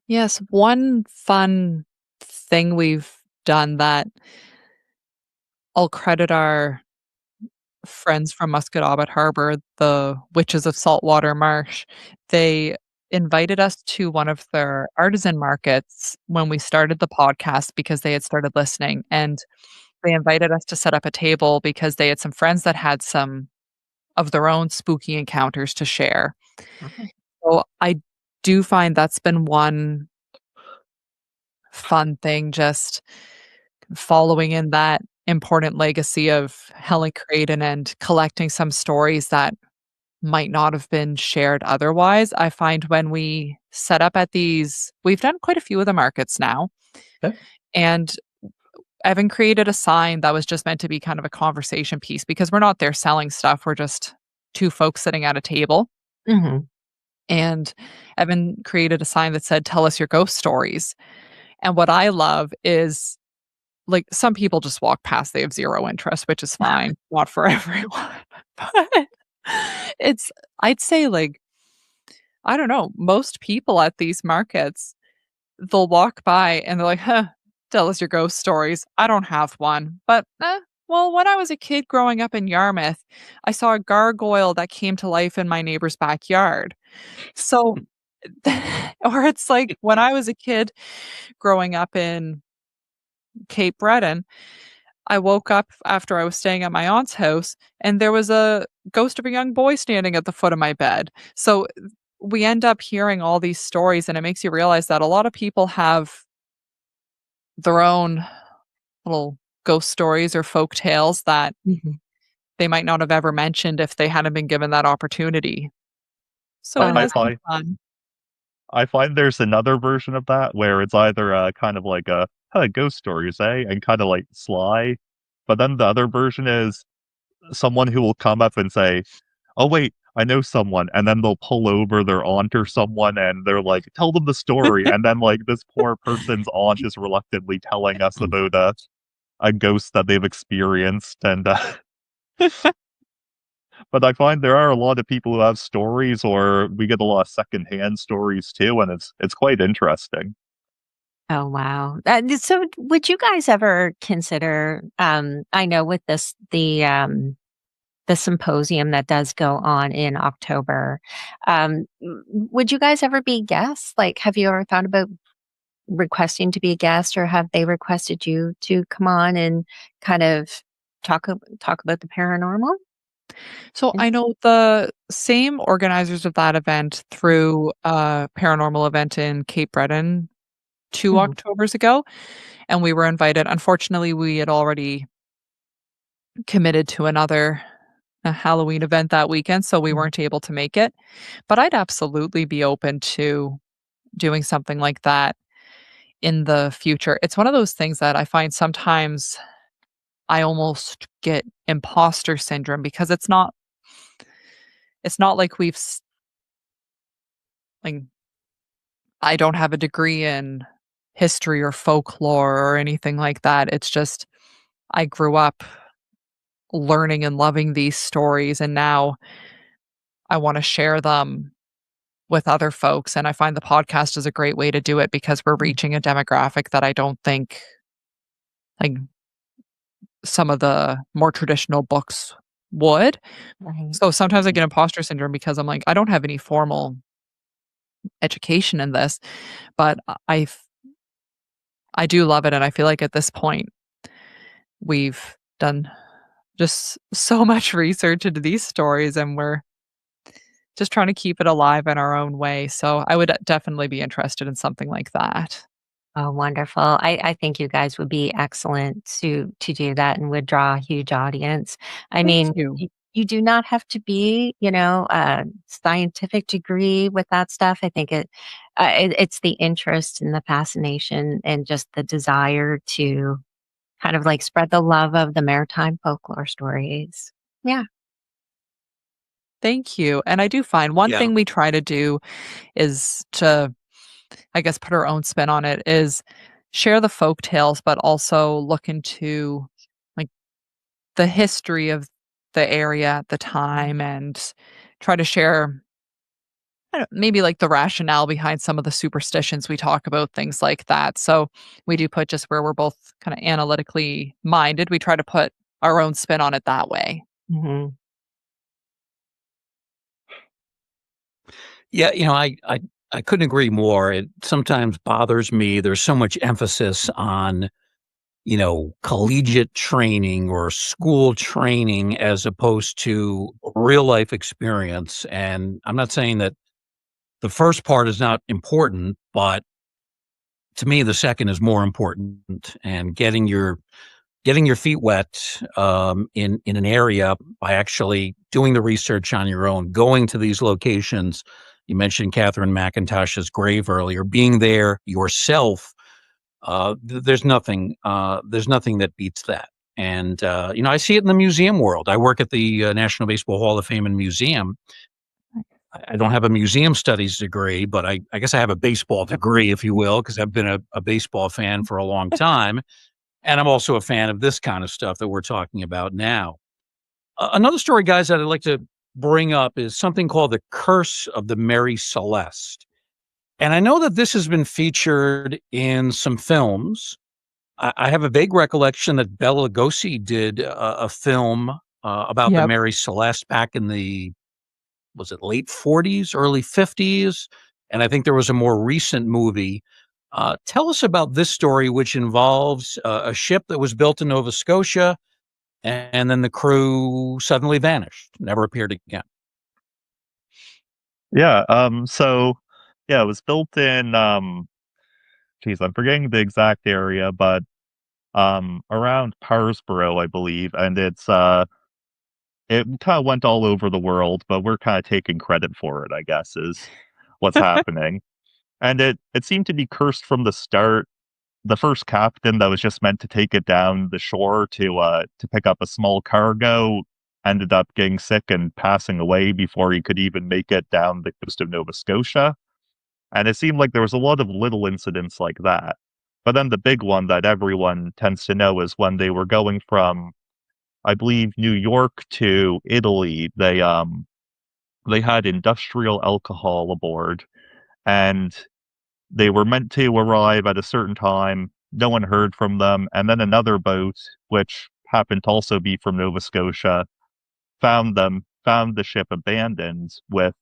Yes, one fun thing we've done that I'll credit our friends from Musquodoboit Harbor, the Witches of Saltwater Marsh. They invited us to one of their artisan markets when we started the podcast because they had started listening, and they invited us to set up a table because they had some friends that had some of their own spooky encounters to share. Mhm. So I do find that's been one fun thing, just following in that important legacy of Helen Creighton and collecting some stories that might not have been shared otherwise. I find when we set up at these we've done quite a few of the markets now, Okay. and Evan created a sign that was just meant to be kind of a conversation piece because we're not there selling stuff, we're just 2 folks sitting at a table, Mhm. and Evan created a sign that said, "Tell us your ghost stories," and what I love is, like, some people just walk past, they have 0 interest, which is fine, not for everyone, but it's I'd say, like, I don't know, most people at these markets, they'll walk by and they're like, "Huh, tell us your ghost stories." I don't have one, but, well, when I was a kid growing up in Yarmouth, I saw a gargoyle that came to life in my neighbor's backyard. So or it's like when I was a kid growing up in Cape Breton, I woke up after I was staying at my aunt's house, and there was a ghost of a young boy standing at the foot of my bed. So, we end up hearing all these stories, and it makes you realize that a lot of people have their own little ghost stories or folk tales that Mhm. they might not have ever mentioned if they hadn't been given that opportunity. So it Oh, I has been find fun. I find there's another version of that where it's either kind of like a ghost stories, eh, and kind of like sly, but then the other version is someone who will come up and say, "Oh wait, I know someone," and then they'll pull over their aunt or someone, and they're like, "Tell them the story," and then like this poor person's aunt is reluctantly telling us about a ghost that they've experienced, and but I find there are a lot of people who have stories, or we get a lot of secondhand stories too, and it's quite interesting. oh, wow. So would you guys ever consider, I know with the symposium that does go on in October, would you guys ever be guests? Like, have you ever thought about requesting to be a guest, or have they requested you to come on and kind of talk about the paranormal? So I know the same organizers of that event threw a paranormal event in Cape Breton 2 Mhm. Octobers ago, and we were invited. Unfortunately, we had already committed to another a Halloween event that weekend, so we Mhm. weren't able to make it. But I'd absolutely be open to doing something like that in the future. It's one of those things that I find sometimes I almost get imposter syndrome because it's not like like I don't have a degree in history or folklore or anything like that. It's just I grew up learning and loving these stories, and now I wanna share them with other folks, and I find the podcast is a great way to do it because we're reaching a demographic that I don't think, like, some of the more traditional books would. Right. So sometimes I get imposter syndrome because I'm like, I don't have any formal education in this, but I do love it, and I feel like at this point, we've done just so much research into these stories, and we're just trying to keep it alive in our own way, so I would definitely be interested in something like that. Oh, wonderful. I think you guys would be excellent to do that and would draw a huge audience. I Thank mean, you. you do not have to be, a scientific degree with that stuff. I think it's the interest and the fascination and just the desire to kind of like spread the love of the maritime folklore stories. Yeah. Thank you, and I do find one Yeah. thing we try to do is to, I guess, put our own spin on it, is share the folk tales, but also look into, like, the history of the area at the time and try to share, I don't maybe, like, the rationale behind some of the superstitions we talk about, things like that. So, we do put just where we're both kinda analytically minded, we try to put our own spin on it that way. Mhm. Yeah, I couldn't agree more. It sometimes bothers me. There's so much emphasis on, collegiate training or school training as opposed to real life experience. And I'm not saying that the first part is not important, but to me, the second is more important. And getting your feet wet in an area by actually doing the research on your own, going to these locations. You mentioned Catherine McIntosh's grave earlier. Being there yourself, there's nothing. There's nothing that beats that. And I see it in the museum world. I work at the National Baseball Hall of Fame and Museum. I don't have a museum studies degree, but I guess I have a baseball degree, if you will, because I've been a baseball fan for a long time. And I'm also a fan of this kind of stuff that we're talking about now. Another story, guys, that I'd like to bring up is something called the Curse of the Mary Celeste. And I know that this has been featured in some films. I have a vague recollection that Bela Lugosi did a film about the Yep. Mary Celeste back in the, was it late 40s, early 50s? And I think there was a more recent movie. Tell us about this story, which involves a ship that was built in Nova Scotia, and then the crew suddenly vanished, never appeared again. Yeah, it was built in, geez, I'm forgetting the exact area, but, around Parsboro, I believe, and it kinda went all over the world, but we're kinda taking credit for it, I guess, is what's happening. And it seemed to be cursed from the start. The first captain that was just meant to take it down the shore to pick up a small cargo ended up getting sick and passing away before he could even make it down the coast of Nova Scotia. And it seemed like there was a lot of little incidents like that. But then the big one that everyone tends to know is when they were going from, I believe, New York to Italy, they had industrial alcohol aboard, and they were meant to arrive at a certain time. No one heard from them, and then another boat, which happened to also be from Nova Scotia, found the ship abandoned with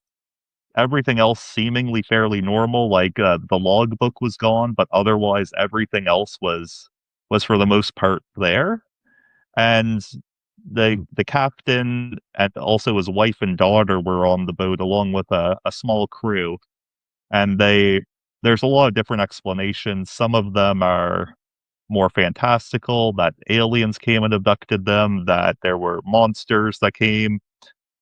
everything else seemingly fairly normal. Like the logbook was gone, but otherwise everything else was for the most part there. And the captain and also his wife and daughter were on the boat along with a small crew. And there's a lot of different explanations. Some of them are more fantastical, that aliens came and abducted them, that there were monsters that came.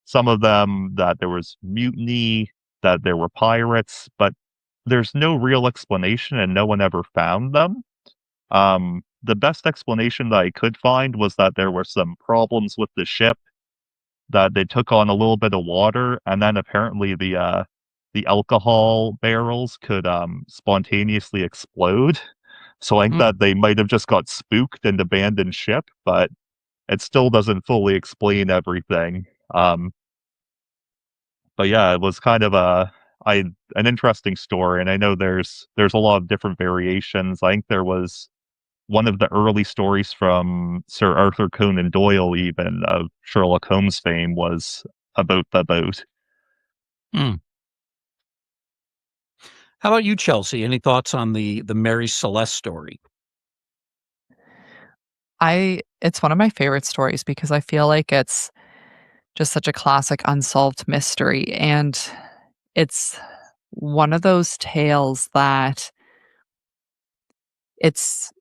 Some of them that there was mutiny, that there were pirates, but there's no real explanation and no one ever found them. The best explanation that I could find was that there were some problems with the ship, that they took on a little bit of water, and then apparently the alcohol barrels could spontaneously explode. So I think Mm. that they might have just got spooked and abandoned ship, but it still doesn't fully explain everything. But yeah, it was kind of an interesting story, and I know there's a lot of different variations. I think there was one of the early stories from Sir Arthur Conan Doyle, even of Sherlock Holmes fame, was about the boat. Hmm. How about you, Chelsea? Any thoughts on the Mary Celeste story? It's one of my favorite stories because I feel like it's just such a classic unsolved mystery, and it's one of those tales that it's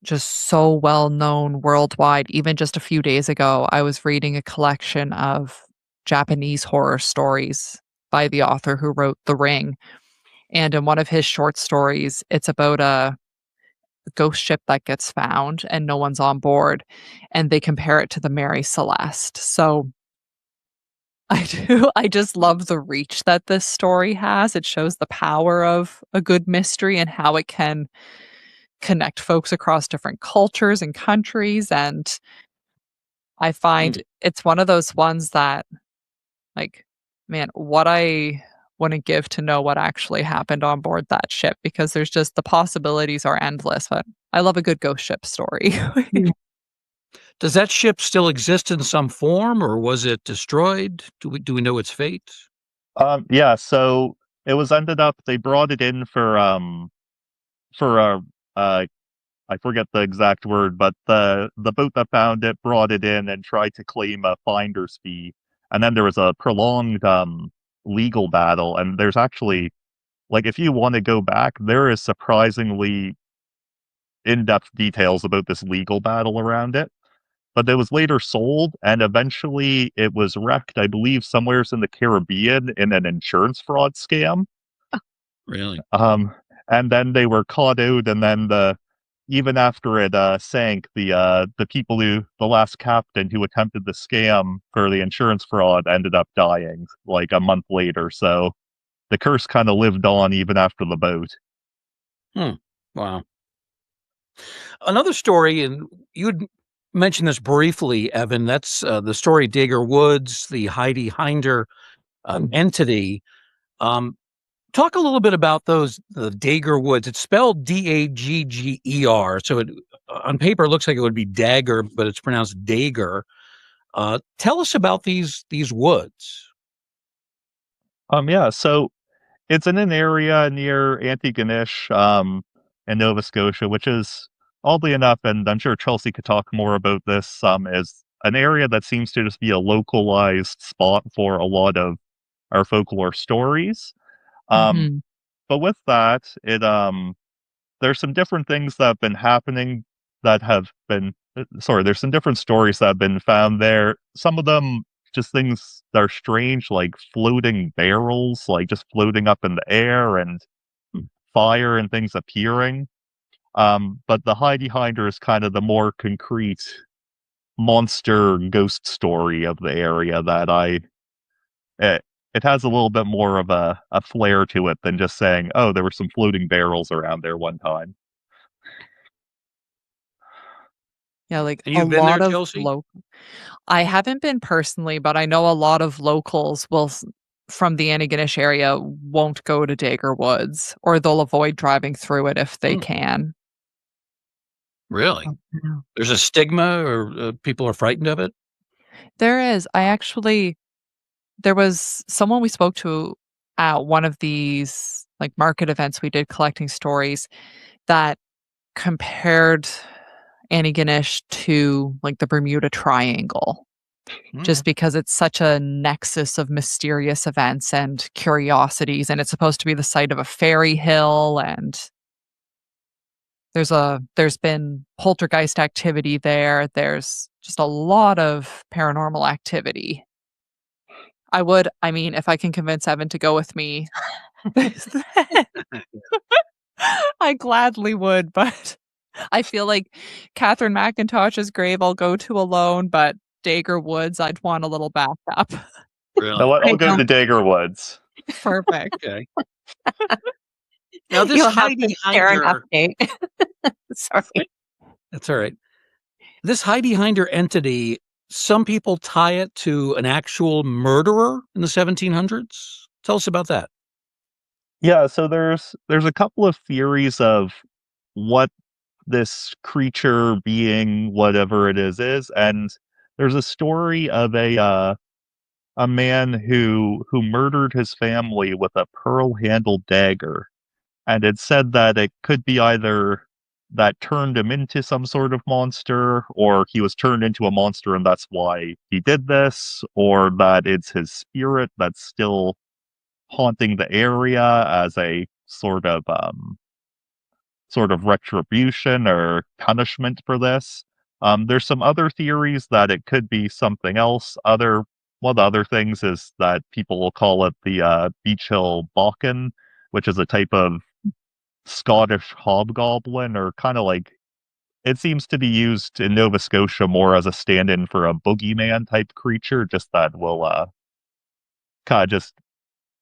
just so well known worldwide. Even just a few days ago, I was reading a collection of Japanese horror stories by the author who wrote The Ring. And in one of his short stories, it's about a ghost ship that gets found and no one's on board. And they compare it to the Mary Celeste. So I just love the reach that this story has. It shows the power of a good mystery and how it can connect folks across different cultures and countries, and I find it's one of those ones that, like, man, what I wouldn't give to know what actually happened on board that ship, because there's just the possibilities are endless, but I love a good ghost ship story. Does that ship still exist in some form, or was it destroyed? Do we know its fate? Yeah, so it was ended up they brought it in for a I forget the exact word, but the boat that found it brought it in and tried to claim a finder's fee, and then there was a prolonged legal battle. And there's actually, like, if you want to go back, there is surprisingly in-depth details about this legal battle around it. But it was later sold, and eventually it was wrecked, I believe, somewheres in the Caribbean in an insurance fraud scam. Really? And then they were caught out, and then even after it sank, the people the last captain who attempted the scam for the insurance fraud ended up dying like a month later. So the curse kind of lived on even after the boat. Wow. Another story, and you'd mentioned this briefly, Evan. That's the story Dagger Woods, the Hidey-Hinder entity. Talk a little bit about the Dagger Woods. It's spelled Dagger, so on paper it looks like it would be dagger, but it's pronounced Dagger. Tell us about these woods. Yeah, so it's in an area near Antigonish, in Nova Scotia, which is, oddly enough, and I'm sure Chelsea could talk more about this, is an area that seems to just be a localized spot for a lot of our folklore stories. Mhm. But with that, there's some different things that have been happening that have been there's some different stories that have been found there. Some of them just things that are strange, like floating barrels, like just floating up in the air, and fire and things appearing. But the Hidey-Hinder is kind of the more concrete monster ghost story of the area that it has a little bit more of a flair to it than just saying, oh, there were some floating barrels around there one time. Yeah, like And a you've been there, lot of Chelsea? I haven't been personally, but I know a lot of locals from the Antigonish area won't go to Dagger Woods, or they'll avoid driving through it if they Hmm. can. Really? Oh, no. There's a stigma, or people are frightened of it? There is. There was someone we spoke to at one of these like market events we did collecting stories that compared Antigonish to like the Bermuda Triangle, just because it's such a nexus of mysterious events and curiosities, and it's supposed to be the site of a fairy hill, and there's been poltergeist activity there. There's just a lot of paranormal activity. I mean, if I can convince Evan to go with me, I gladly would, but I feel like Catherine McIntosh's grave I'll go to alone, but Dagger Woods, I'd want a little backup. You know Really? what? I I'll go know. to Dagger Woods. Perfect. Okay. Now this You'll have to share an Hidey-Hinder, update. Sorry. that's all right. This Hidey-Hinder entity, some people tie it to an actual murderer in the 1700s. Tell us about that. Yeah, so there's a couple of theories of what this creature, being, whatever it is, and there's a story of a man who murdered his family with a pearl-handled dagger, and it said that it could be either that turned him into some sort of monster, or he was turned into a monster and that's why he did this, or that it's his spirit that's still haunting the area as a sort of retribution or punishment for this. There's some other theories that it could be something else. One of the other things is that people will call it the Beach Hill Bakken, which is a type of Scottish hobgoblin, or kind of like, it seems to be used in Nova Scotia more as a stand-in for a boogeyman type creature, just that will kind of just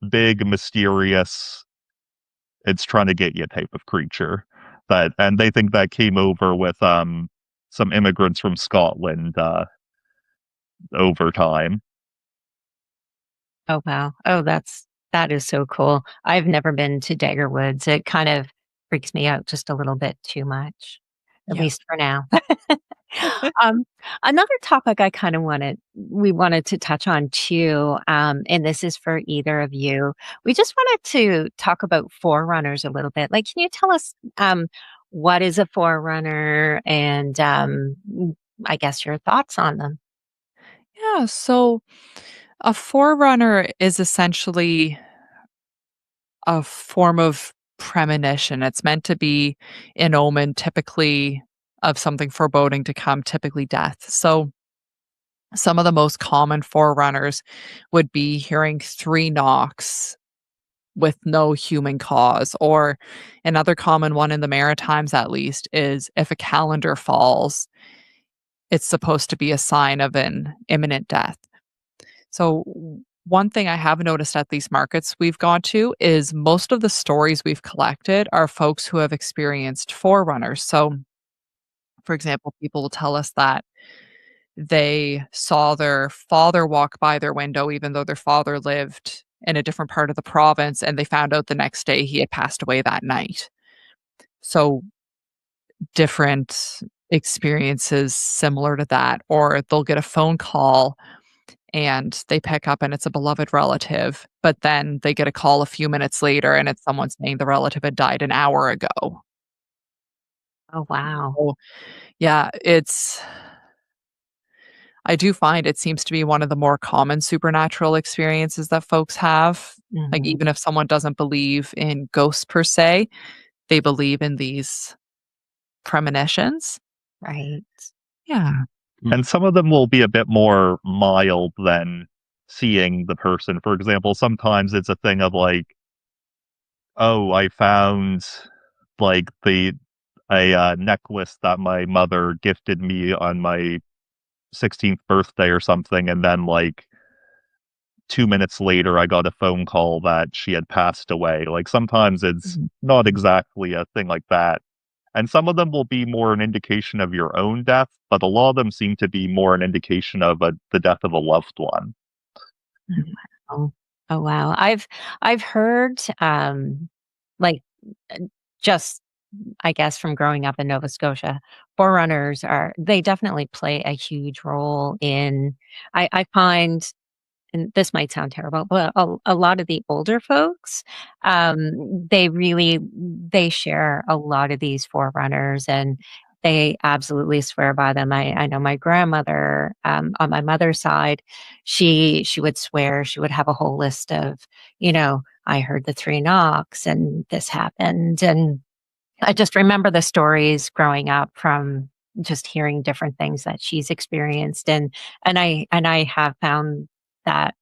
big, mysterious, it's trying to get you type of creature. And they think that came over with some immigrants from Scotland over time. Oh, wow. Oh, that is so cool. I've never been to Dagger Woods. It kind of freaks me out just a little bit too much, at Yeah. least for now. Um, Another topic we wanted to touch on too, and this is for either of you. We just wanted to talk about forerunners a little bit. Like, can you tell us what is a forerunner, and I guess your thoughts on them? Yeah, so a forerunner is essentially a form of premonition. It's meant to be an omen, typically of something foreboding to come, typically death. So some of the most common forerunners would be hearing 3 knocks with no human cause, or another common one in the Maritimes at least is if a calendar falls, it's supposed to be a sign of an imminent death. So one thing I have noticed at these markets we've gone to is most of the stories we've collected are folks who have experienced forerunners. So, for example, people will tell us that they saw their father walk by their window, even though their father lived in a different part of the province, and they found out the next day he had passed away that night. So, different experiences similar to that, or they'll get a phone call and they pick up and it's a beloved relative, but then they get a call a few minutes later and it's someone saying the relative had died an hour ago. Oh, wow. So, yeah, I do find it seems to be one of the more common supernatural experiences that folks have. Like, Mhm. even if someone doesn't believe in ghosts per se, they believe in these premonitions. Right. Yeah. And some of them will be a bit more mild than seeing the person. For example, sometimes it's a thing of like, oh, I found like the a necklace that my mother gifted me on my 16th birthday or something, and then like 2 minutes later I got a phone call that she had passed away. Like, sometimes it's Mhm. not exactly a thing like that. And some of them will be more an indication of your own death, but a lot of them seem to be more an indication of the death of a loved one. Mhm. Oh, oh, wow. I've heard, like, uh, just I guess from growing up in Nova Scotia, forerunners they definitely play a huge role in I find, and this might sound terrible, but a lot of the older folks, they share a lot of these forerunners, and they absolutely swear by them. I know my grandmother, on my mother's side, she would swear, she would have a whole list of, I heard the 3 knocks and this happened, and I just remember the stories growing up from just hearing different things that she's experienced, and I have found that,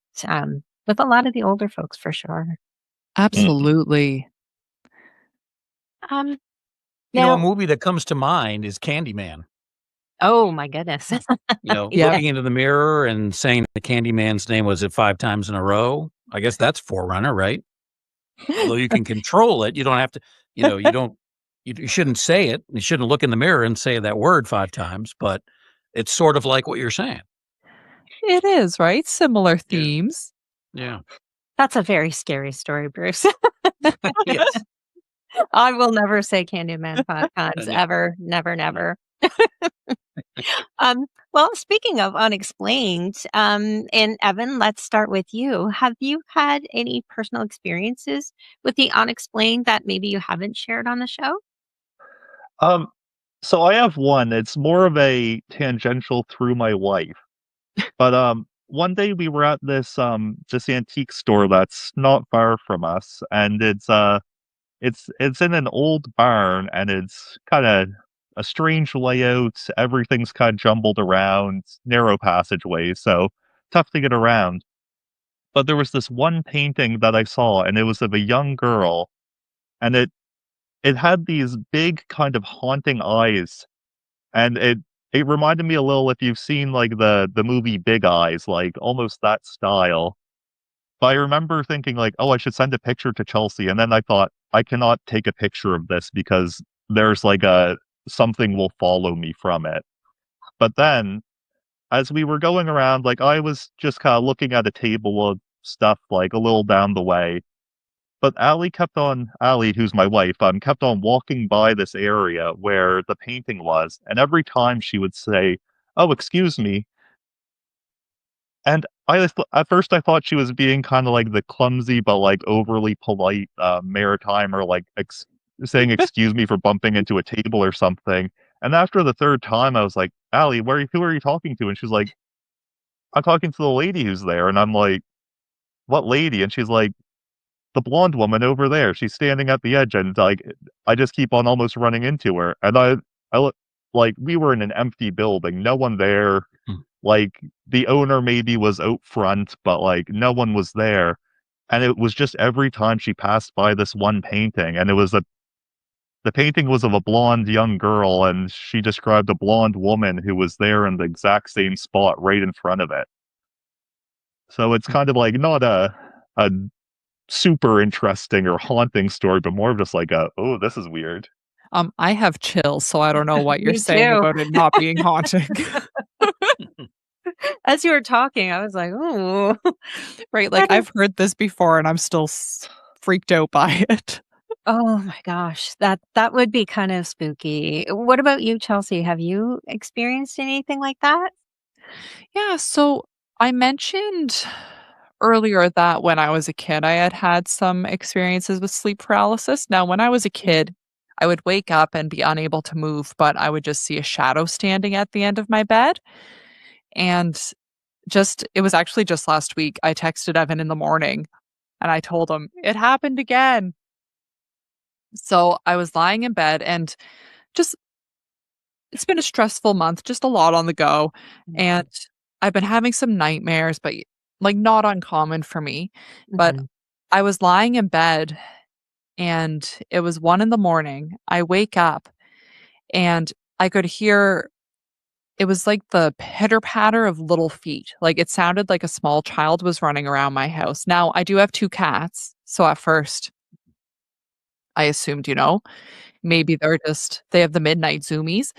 with a lot of the older folks for sure. Mhm. Absolutely. Um, A Now, movie that comes to mind is Candyman. oh my goodness. Yeah. Yeah. Looking into the mirror and saying the Candyman's name was it 5 times in a row. I guess that's Forerunner, right? Although you can control it, you don't have to, you don't you shouldn't say it. You shouldn't look in the mirror and say that word 5 times, but it's sort of like what you're saying. It is, right? Similar Yeah. themes. Yeah. That's a very scary story, Bruce. Yes. I will never say Candyman 5 times, No. ever. Never, never. Well, speaking of unexplained, and Evan, let's start with you. Have you had any personal experiences with the unexplained that maybe you haven't shared on the show? Um, so I have one. It's more of a tangential through my wife. But one day we were at this antique store that's not far from us, and it's in an old barn, and it's kind of a strange layout. Everything's kind of jumbled around, narrow passageways, so tough to get around. But there was this one painting that I saw, and it was of a young girl, and it had these big kind of haunting eyes, and it reminded me a little if you've seen like the movie Big Eyes, like almost that style. But I remember thinking like, oh, I should send a picture to Chelsea, and then I thought I cannot take a picture of this because there's like a something will follow me from it. But then as we were going around, like I was just kind of looking at a table of stuff like a little down the way. But Allie, who's my wife, kept on walking by this area where the painting was, and every time she would say, "Oh, excuse me," and at first I thought she was being kind of like the clumsy but like overly polite maritime, or like saying "excuse me" for bumping into a table or something. And after the third time, I was like, "Allie, who are you talking to?" And she's like, "I'm talking to the lady who's there." And I'm like, "What lady?" And she's like, "The blonde woman over there. She's standing at the edge," and like I just keep on almost running into her. And I look like we were in an empty building, no one there. Hmm. Like the owner maybe was out front, but like no one was there. And it was just every time she passed by this one painting, and the painting was of a blonde young girl, and she described a blonde woman who was there in the exact same spot right in front of it. So it's kind of like not a super interesting or haunting story, but more of just like oh, this is weird. I have chills, so I don't know what you're Me saying too. about it not being haunting. As you were talking, I was like, "Ooh." Right, like, I've heard this before, and I'm still freaked out by it. Oh my gosh, that would be kind of spooky. What about you, Chelsea? Have you experienced anything like that? Yeah, so I mentioned earlier that when I was a kid, I had had some experiences with sleep paralysis. Now, when I was a kid, I would wake up and be unable to move, but I would just see a shadow standing at the end of my bed. And it was actually just last week, I texted Evan in the morning and I told him, "It happened again." So I was lying in bed and just it's been a stressful month, just a lot on the go, and I've been having some nightmares, but, like, not uncommon for me, but Mhm. I was lying in bed, and it was 1 in the morning. I wake up, and I could hear it was like the pitter-patter of little feet, like, it sounded like a small child was running around my house. Now, I do have 2 cats, so at first, I assumed, maybe they have the midnight zoomies.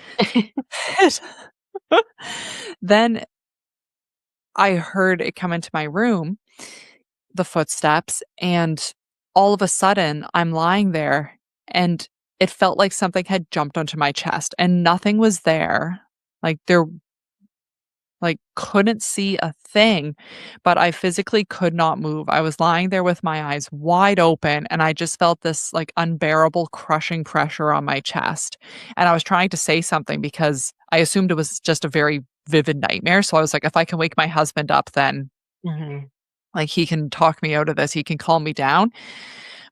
Then I heard it come into my room, the footsteps, and all of a sudden, I'm lying there, and it felt like something had jumped onto my chest, and nothing was there. Couldn't see a thing, but I physically could not move. I was lying there with my eyes wide open, and I just felt this, like, unbearable crushing pressure on my chest, and I was trying to say something because I assumed it was just a very vivid nightmare, so I was like, "If I can wake my husband up, then, Mhm. like, he can talk me out of this, he can calm me down."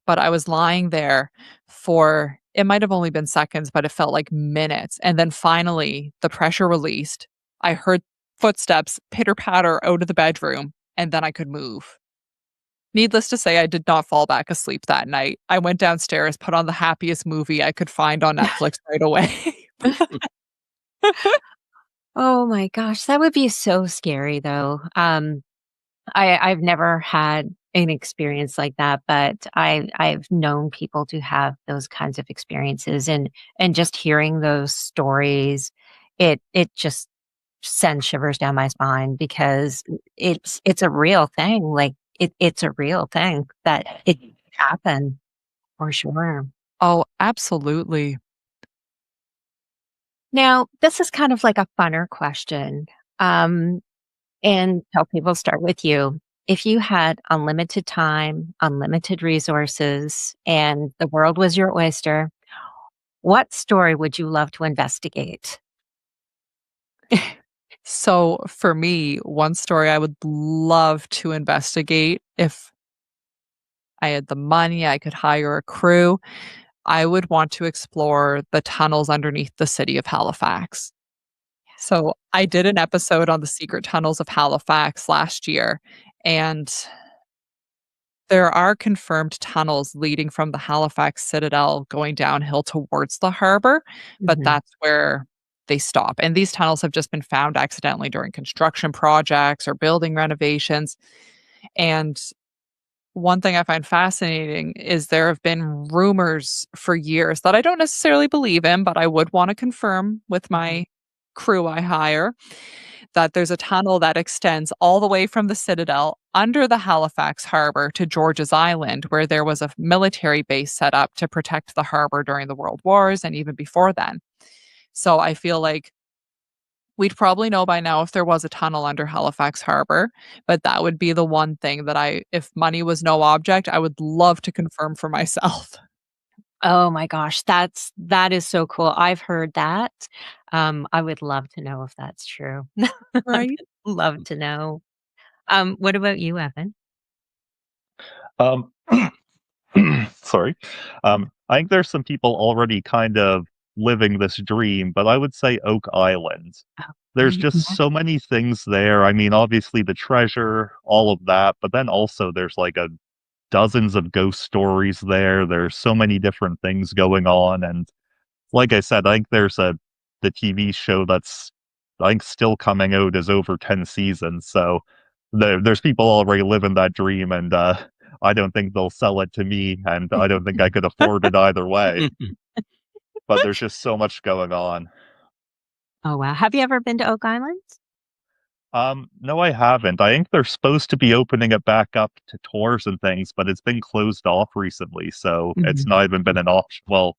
But I was lying there for it might have only been seconds, but it felt like minutes, and then finally, the pressure released. I heard footsteps pitter-patter out of the bedroom, and then I could move. Needless to say, I did not fall back asleep that night. I went downstairs, put on the happiest movie I could find on Netflix right away. Oh my gosh, that would be so scary though. I've never had an experience like that, but I've known people to have those kinds of experiences, and just hearing those stories, it just sends shivers down my spine because it's a real thing. Like it's a real thing that it happen for sure. Oh, absolutely. Now, this is kind of like a funner question. Um, and tell people start with you. If you had unlimited time, unlimited resources, and the world was your oyster, what story would you love to investigate? So for me, one story I would love to investigate if I had the money, I could hire a crew. I would want to explore the tunnels underneath the city of Halifax. So I did an episode on the secret tunnels of Halifax last year, and there are confirmed tunnels leading from the Halifax Citadel going downhill towards the harbor, but Mhm. that's where they stop. And these tunnels have just been found accidentally during construction projects or building renovations. And one thing I find fascinating is there have been rumors for years that I don't necessarily believe in, but I would want to confirm with my crew I hire that there's a tunnel that extends all the way from the Citadel under the Halifax harbor to George's Island, where there was a military base set up to protect the harbor during the World Wars and even before then. So I feel like we'd probably know by now if there was a tunnel under Halifax harbor, but that would be the one thing that if money was no object, I would love to confirm for myself. Oh my gosh, that is so cool. I've heard that. I would love to know if that's true. I would Right? love to know. What about you, Evan? Um, sorry. I think there's some people already kind of living this dream, but I would say Oak Island. Oh, There's yeah. just so many things there. I mean, obviously the treasure, all of that, but then also there's like a dozens of ghost stories there. There's so many different things going on, and like I said, I think the TV show that's I think still coming out is over 10 seasons. So there's people already living that dream, and I don't think they'll sell it to me, and I don't think I could afford it either way. But there's just so much going on. Oh, wow. Have you ever been to Oak Island? No, I haven't. I think they're supposed to be opening it back up to tours and things, but it's been closed off recently, so it's Mhm. not even been an option. Well,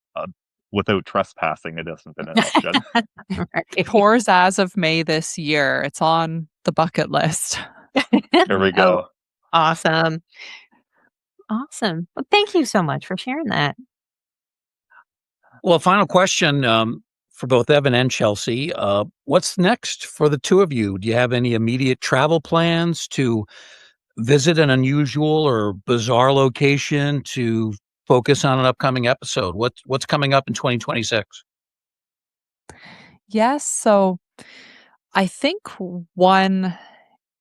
without trespassing, it hasn't been an option. Right. Tours as of May this year. It's on the bucket list. There we Oh, go. awesome. Awesome. Well, thank you so much for sharing that. Well, final question for both Evan and Chelsea. What's next for the two of you? Do you have any immediate travel plans to visit an unusual or bizarre location to focus on an upcoming episode? What's coming up in 2026? Yes, so I think one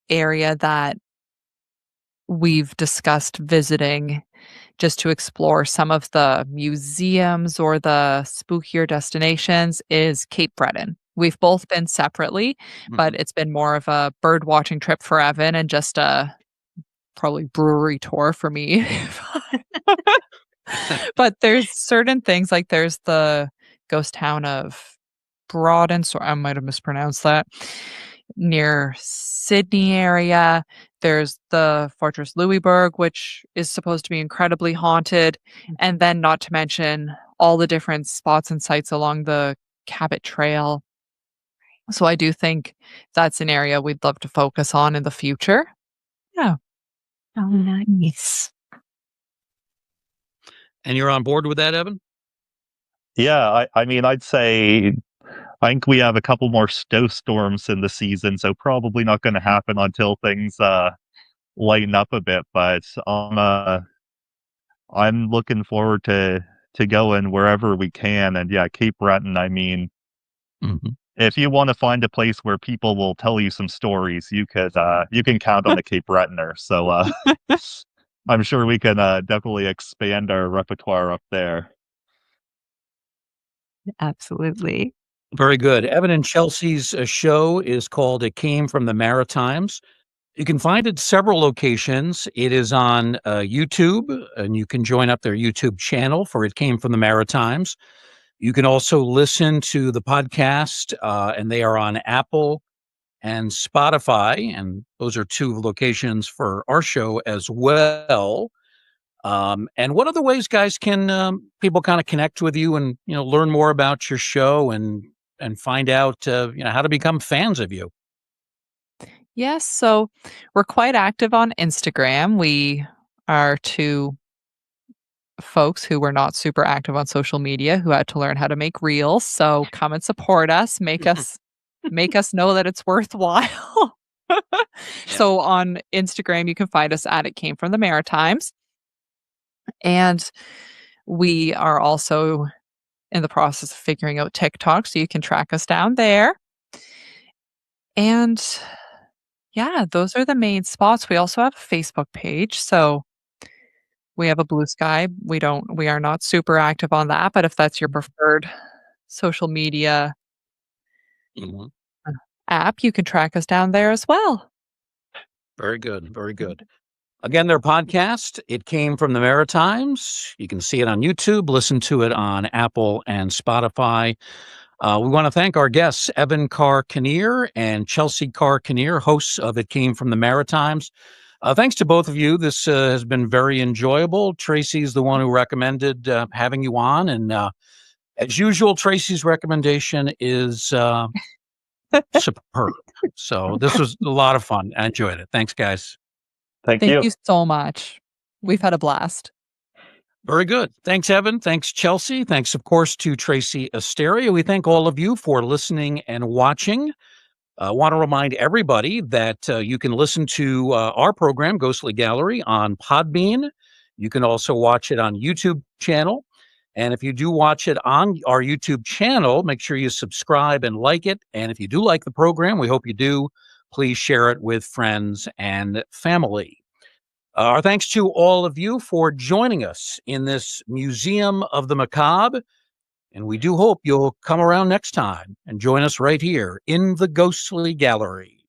area that we've discussed visiting just to explore some of the museums or the spookier destinations is Cape Breton. We've both been separately, but Mhm. it's been more of a bird watching trip for Evan and just a probably brewery tour for me. But there's certain things like there's the ghost town of Broaden, so I might have mispronounced that, near Sydney area. There's the Fortress Louisbourg, which is supposed to be incredibly haunted, and then not to mention all the different spots and sites along the Cabot Trail. So I do think that's an area we'd love to focus on in the future. Yeah. Oh, nice. And you're on board with that, Evan? Yeah, I mean, I'd say I think we have a couple more snowstorms in the season, so probably not going to happen until things lighten up a bit. But I'm looking forward to going wherever we can. And yeah, Cape Breton. I mean, Mhm. if you want to find a place where people will tell you some stories, you can count on a Cape Bretoner. So I'm sure we can definitely expand our repertoire up there. Absolutely. Very good. Evan and Chelsea's show is called It Came from the Maritimes. You can find it several locations. It is on YouTube, and you can join up their YouTube channel for It Came from the Maritimes. You can also listen to the podcast, and they are on Apple and Spotify, and those are two locations for our show as well. And what other ways, guys, can people kind of connect with you and learn more about your show and find out how to become fans of you? Yes, so we're quite active on Instagram. We are two folks who were not super active on social media who had to learn how to make reels. So come and support us, make us know that it's worthwhile. So on Instagram, you can find us at It Came from the Maritimes. And we are also in the process of figuring out TikTok, so you can track us down there. And yeah, those are the main spots. We also have a Facebook page, so we have a Blue Sky. We are not super active on that, but if that's your preferred social media Mhm. app, you can track us down there as well. Very good. Very good. Again, their podcast, It Came from the Maritimes. You can see it on YouTube, listen to it on Apple and Spotify. We want to thank our guests, Evan Carr Kinnear and Chelsea Carr Kinnear, hosts of It Came from the Maritimes. Thanks to both of you. This has been very enjoyable. Tracy's the one who recommended having you on. And as usual, Tracy's recommendation is superb. So this was a lot of fun. I enjoyed it. Thanks, guys. Thank Thank you. you so much. We've had a blast. Very good. Thanks, Evan. Thanks, Chelsea. Thanks, of course, to Tracy Asteria. We thank all of you for listening and watching. I want to remind everybody that you can listen to our program, Ghostly Gallery, on Podbean. You can also watch it on YouTube channel. And if you do watch it on our YouTube channel, make sure you subscribe and like it. And if you do like the program, we hope you do, please share it with friends and family. Our thanks to all of you for joining us in this Museum of the Macabre. And we do hope you'll come around next time and join us right here in the Ghostly Gallery.